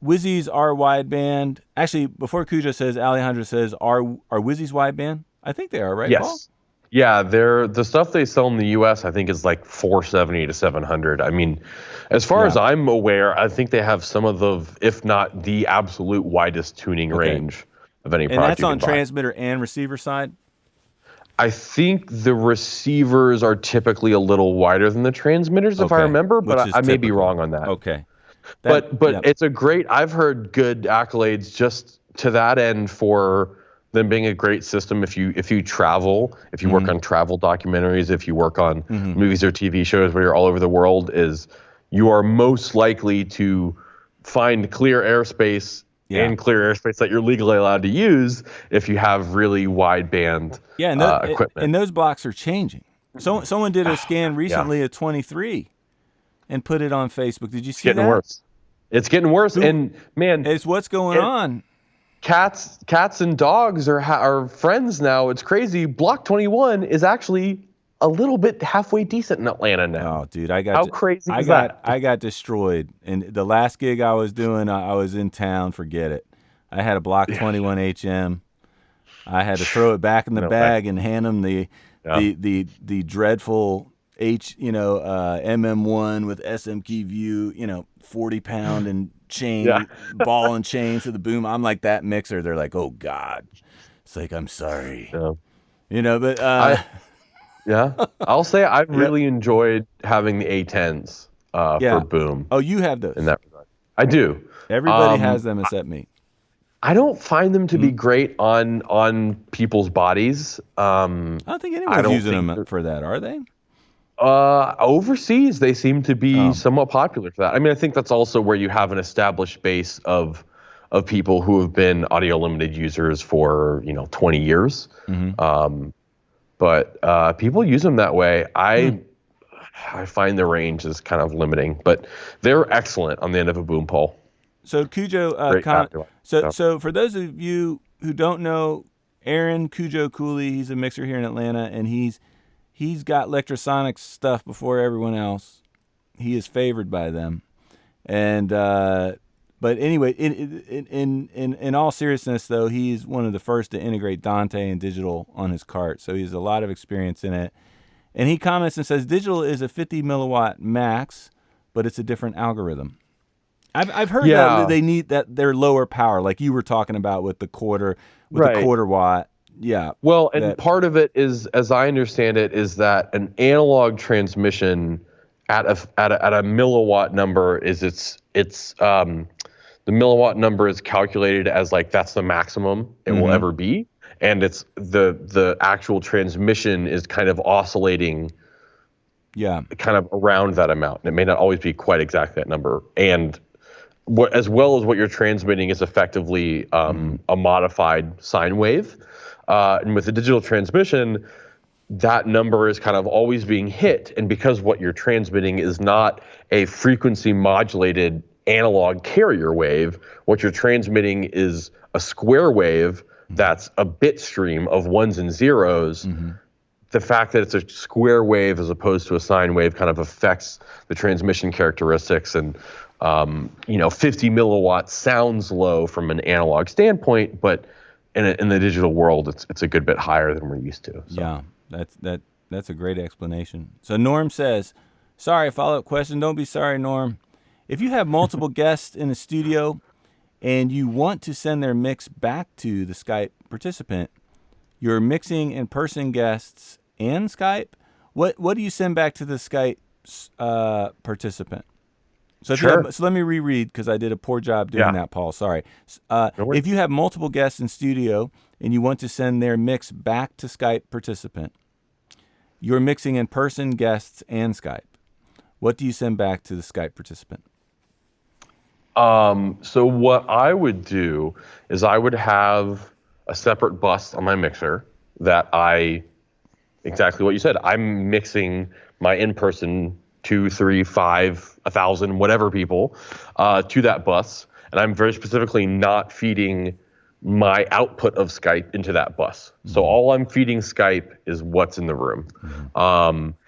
Wizzy's are wideband. Actually, before Cujo says, Alejandro says, are Wizzy's wideband? I think they are, right, yes. Paul? Yeah, the stuff they sell in the U.S. I think is like 470 to 700. I mean, as far as I'm aware, I think they have some of the, if not the absolute widest tuning range of any And product that's you on can buy. transmitter and receiver side? I think the receivers are typically a little wider than the transmitters, if I remember, but I may be wrong on that. Okay. But it's a great. I've heard good accolades just to that end for them being a great system. If you travel, if you work on travel documentaries, if you work on movies or TV shows where you're all over the world, is you are most likely to find clear airspace and clear airspace that you're legally allowed to use if you have really wide band equipment. And those blocks are changing. So someone did a scan recently of 23 and put it on Facebook. Did you see that? Getting worse. It's getting worse. And man, it's what's going on. Cats and dogs are friends now. It's crazy. Block 21 is actually a little bit halfway decent in Atlanta now. Oh, dude, how crazy is that? I got destroyed. And the last gig I was doing, I was in town. Forget it. I had a Block 21 HM. I had to throw it back in the bag and hand them the dreadful MM1 with SMK view, 40-pound and chain, ball and chain to the boom. I'm like that mixer. They're like, oh God. It's like, I'm sorry. But I'll say I've really enjoyed having the A10s for boom. Oh, you have those? In that regard, I do. Everybody has them except me. I don't find them to be great on people's bodies. I don't think anyone's using them for that, are they? Overseas, they seem to be somewhat popular for that. I mean, I think that's also where you have an established base of people who have been audio limited users for 20 years. But people use them that way. I find the range is kind of limiting, but they're excellent on the end of a boom pole. So Cujo, so for those of you who don't know, Aaron Cujo Cooley, he's a mixer here in Atlanta, and he's got Electrosonic stuff before everyone else. He is favored by them, and but anyway, in all seriousness, though, he's one of the first to integrate Dante and digital on his cart, so he has a lot of experience in it. And he comments and says, digital is a 50 milliwatt max, but it's a different algorithm. I've heard that they need that they're lower power, like you were talking about with the quarter watt. Yeah. Well, and part of it is, as I understand it, is that an analog transmission at a milliwatt number is the milliwatt number is calculated as like that's the maximum it will ever be, and it's the actual transmission is kind of oscillating. Kind of around that amount. And it may not always be quite exactly that number. And as well as what you're transmitting is effectively a modified sine wave. And with the digital transmission, that number is kind of always being hit. And because what you're transmitting is not a frequency modulated analog carrier wave, what you're transmitting is a square wave that's a bit stream of ones and zeros. The fact that it's a square wave as opposed to a sine wave kind of affects the transmission characteristics. And 50 milliwatts sounds low from an analog standpoint, but in the digital world, it's a good bit higher than we're used to. So. Yeah, that's a great explanation. So Norm says, sorry, follow-up question. Don't be sorry, Norm. If you have multiple guests in a studio and you want to send their mix back to the Skype participant, you're mixing in-person guests and Skype. What do you send back to the Skype participant? So, so let me reread because I did a poor job doing that, Paul. Sorry. If you have multiple guests in studio and you want to send their mix back to Skype participant, you're mixing in-person guests and Skype. What do you send back to the Skype participant? So what I would do is I would have a separate bus on my mixer that exactly what you said. I'm mixing my in-person 2, 3, 5, 1,000, whatever people to that bus. And I'm very specifically not feeding my output of Skype into that bus. So all I'm feeding Skype is what's in the room.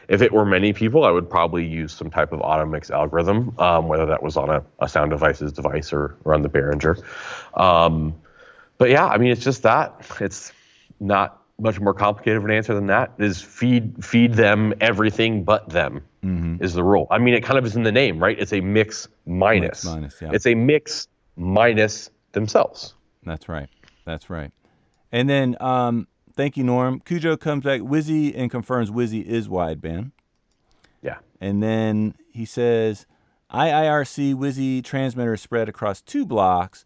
If it were many people, I would probably use some type of auto mix algorithm, whether that was on a Sound Devices device or on the Behringer. But yeah, I mean, it's just that. It's not much more complicated of an answer than that. Is feed them everything but them is the rule. I mean, it kind of is in the name, right? It's a mix minus. Yeah. It's a mix minus themselves. That's right. And then, thank you, Norm. Cujo comes back, Wizzy, and confirms Wizzy is wideband. Yeah. And then he says, IIRC Wizzy transmitter is spread across 2 blocks,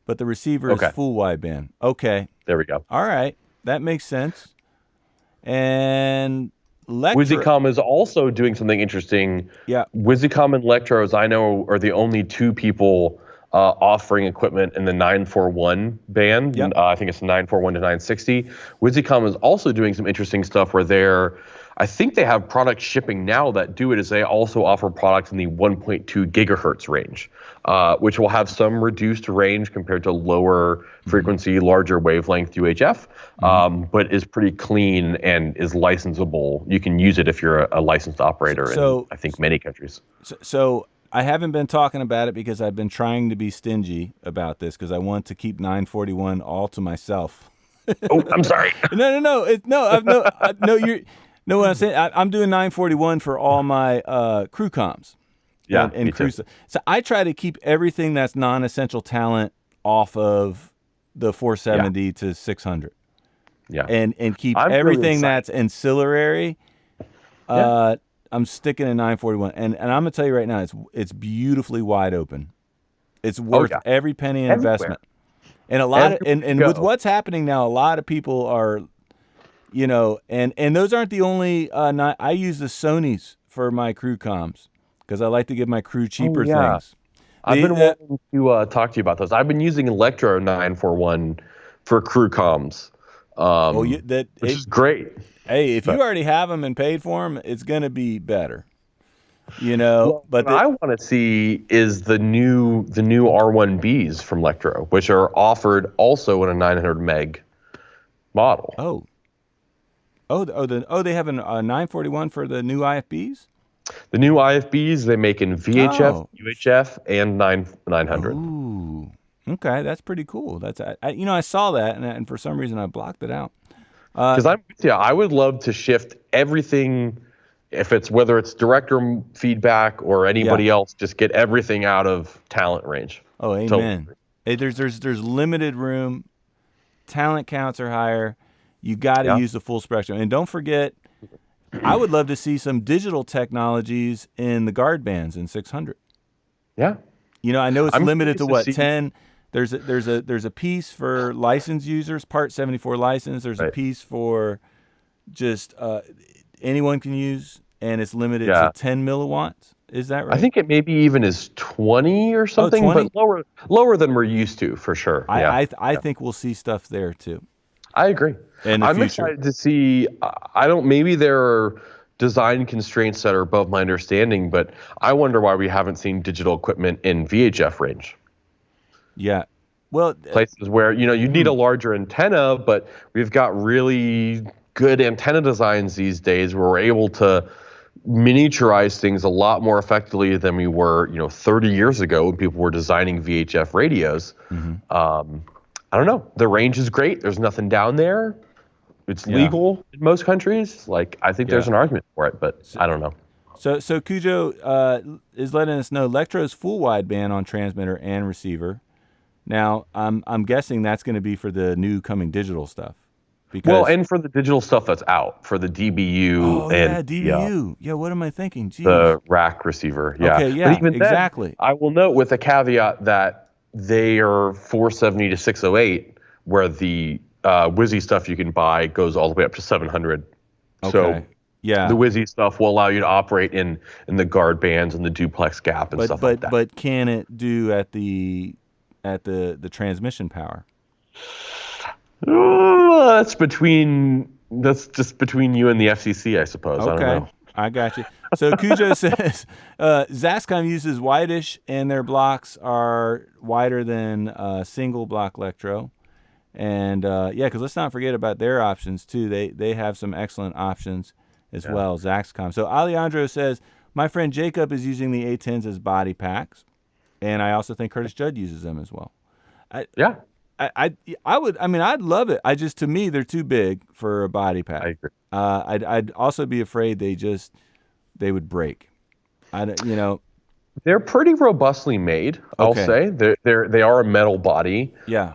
but the receiver is full wideband. Okay. There we go. All right. That makes sense. And WizzyCom is also doing something interesting. Yeah. WizzyCom and Lectro, as I know, are the only 2 people offering equipment in the 941 band. Yep. I think it's 941 to 960. WizzyCom is also doing some interesting stuff where I think they have products shipping now that do it, as they also offer products in the 1.2 gigahertz range, which will have some reduced range compared to lower frequency, larger wavelength UHF, but is pretty clean and is licensable. You can use it if you're a licensed operator in, I think, many countries. So I haven't been talking about it because I've been trying to be stingy about this because I want to keep 941 all to myself. Oh, I'm sorry. No. No, what I'm saying, I'm doing 941 for all my crew comms. Yeah, and crew stuff. So I try to keep everything that's non-essential talent off of the 470 to 600. Yeah, and keep everything that's ancillary. I'm sticking in 941, and I'm gonna tell you right now, it's beautifully wide open. It's worth every penny investment. And a lot and with what's happening now, a lot of people are. And those aren't the only. I use the Sonys for my crew comms because I like to give my crew cheaper things. I've been wanting to talk to you about those. I've been using Electro 941 for crew comms, which is great. Hey, if you already have them and paid for them, it's going to be better. But what I want to see is the new R1Bs from Electro, which are offered also in a 900 meg model. They have a 941 for the new IFBs? The new IFBs they make in VHF, UHF, and 900. Ooh, okay, that's pretty cool. I saw that, and for some reason I blocked it out. Because I would love to shift everything, whether it's director feedback or anybody else, just get everything out of talent range. Oh, amen. Hey, there's limited room. Talent counts are higher. You got to use the full spectrum. And don't forget, I would love to see some digital technologies in the guard bands in 600. Yeah. I know it's limited to 10. There's a piece for licensed users, Part 74 license. There's a piece for just anyone can use, and it's limited to 10 milliwatts. Is that right? I think it maybe even is 20 or something, 20? but lower than we're used to, for sure. I think we'll see stuff there, too. I agree. I'm excited to see. Maybe there are design constraints that are above my understanding, but I wonder why we haven't seen digital equipment in VHF range. Yeah. Well, places where, you need a larger antenna, but we've got really good antenna designs these days where we're able to miniaturize things a lot more effectively than we were, 30 years ago when people were designing VHF radios. I don't know. The range is great. There's nothing down there. It's legal in most countries. I think there's an argument for it, but I don't know. So Cujo is letting us know Electro's full wideband on transmitter and receiver. Now, I'm guessing that's going to be for the new coming digital stuff. And for the digital stuff that's out, for the DBU DBU. Yeah, what am I thinking? Jeez. The rack receiver. Yeah. Okay, yeah, but even exactly. Then, I will note with a caveat that they are 470 to 608, where the Wizzy stuff you can buy goes all the way up to 700. Okay. So the Wizzy stuff will allow you to operate in the guard bands and the duplex gap and stuff like that. But can it do at the transmission power? That's just between you and the FCC, I suppose. Okay. I don't know. I got you. So Cujo says Zascom uses wideish, and their blocks are wider than single block Electro. And because let's not forget about their options too. They have some excellent options as well. Zascom. So Alejandro says my friend Jacob is using the A10s as body packs, and I also think Curtis Judd uses them as well. I would. I mean, I'd love it. To me, they're too big for a body I pack. agree. I'd also be afraid they would break. They're pretty robustly made, I'll Okay. say. They are a metal body. Yeah.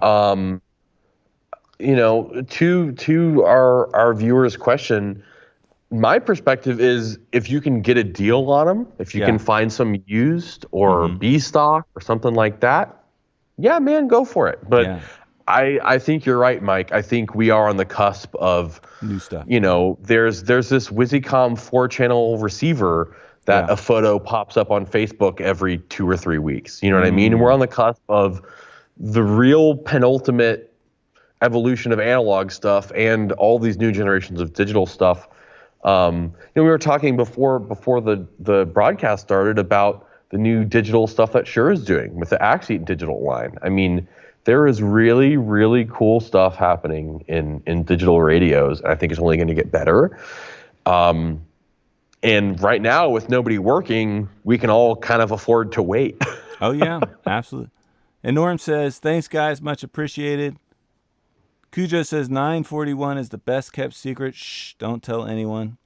To our viewers' question, my perspective is if you can get a deal on them, if you Yeah. can find some used or Mm-hmm. B stock or something like that, yeah, man, go for it. But Yeah. I think you're right, Mike. I think we are on the cusp of, New stuff. there's this Wizicom 4-channel receiver that Yeah. a photo pops up on Facebook every 2 or 3 weeks. You know what I mean? And we're on the cusp of the real penultimate evolution of analog stuff and all these new generations of digital stuff. We were talking before the broadcast started about the new digital stuff that Shure is doing with the Axeat digital line. I mean, there is really, really cool stuff happening in digital radios. I think it's only going to get better. And right now, with nobody working, we can all kind of afford to wait. Oh yeah, absolutely. And Norm says, "Thanks, guys, much appreciated." Cujo says 941 is the best kept secret. Shh, don't tell anyone.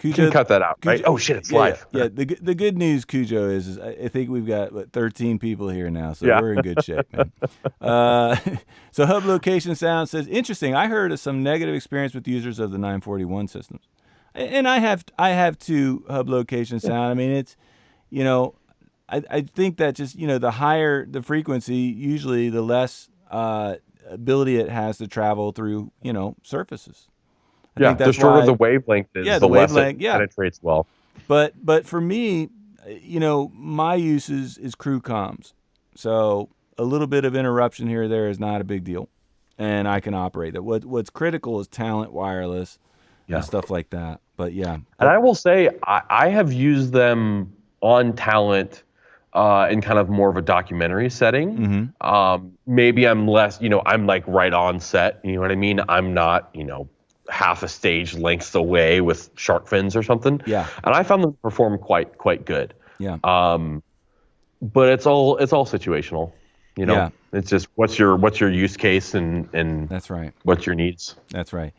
You can cut that out, right? Cujo, Oh shit, it's live. Yeah. The good news, Cujo, is I think we've got 13 people here now, so Yeah. we're in good shape, man. So Hub Location Sound says, interesting. I heard of some negative experience with users of the 941 systems, and I have two Hub Location Sound. I mean, it's I think that just the higher the frequency, usually the less ability it has to travel through surfaces. I think that's the shorter why, the wavelength is, yeah, the the less wavelength, it yeah. penetrates well. But for me, my use is crew comms. So a little bit of interruption here or there is not a big deal, and I can operate that. What's critical is talent wireless and stuff like that. But yeah, And I will say I have used them on talent in kind of more of a documentary setting. Maybe I'm less, I'm like right on set. You know what I mean? I'm not, half a stage length away with shark fins or something. Yeah. And I found them to perform quite good. Yeah. But it's all situational. Yeah. It's just what's your use case and That's right. what's your needs. That's right.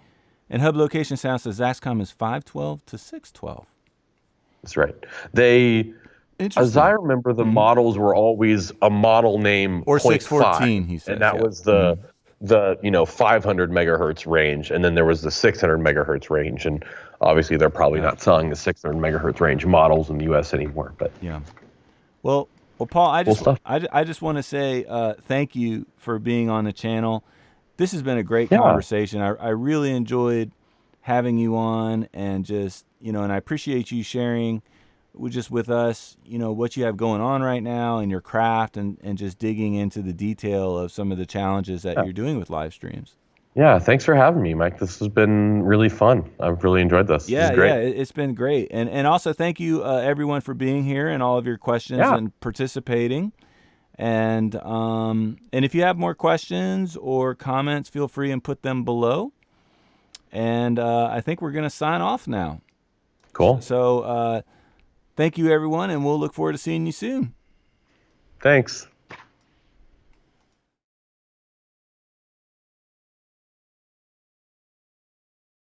And Hub Location Sound says Zaxcom is 512 to 612. That's right. They, as I remember, the models were always a model name or 0.5, 614. He says, and that was the 500 megahertz range, and then there was the 600 megahertz range, and obviously they're probably not selling the 600 megahertz range models in the U.S. anymore. But yeah. Well, Paul, I just want to say thank you for being on the channel. This has been a great conversation. I really enjoyed having you on, and just and I appreciate you sharing with us, what you have going on right now in your craft, and just digging into the detail of some of the challenges that you're doing with live streams. Yeah, thanks for having me, Mike. This has been really fun. I've really enjoyed this. Yeah, this is great. It's been great. And also thank you everyone for being here and all of your questions and participating. And if you have more questions or comments, feel free and put them below. And I think we're going to sign off now. Cool. So thank you, everyone, and we'll look forward to seeing you soon. Thanks.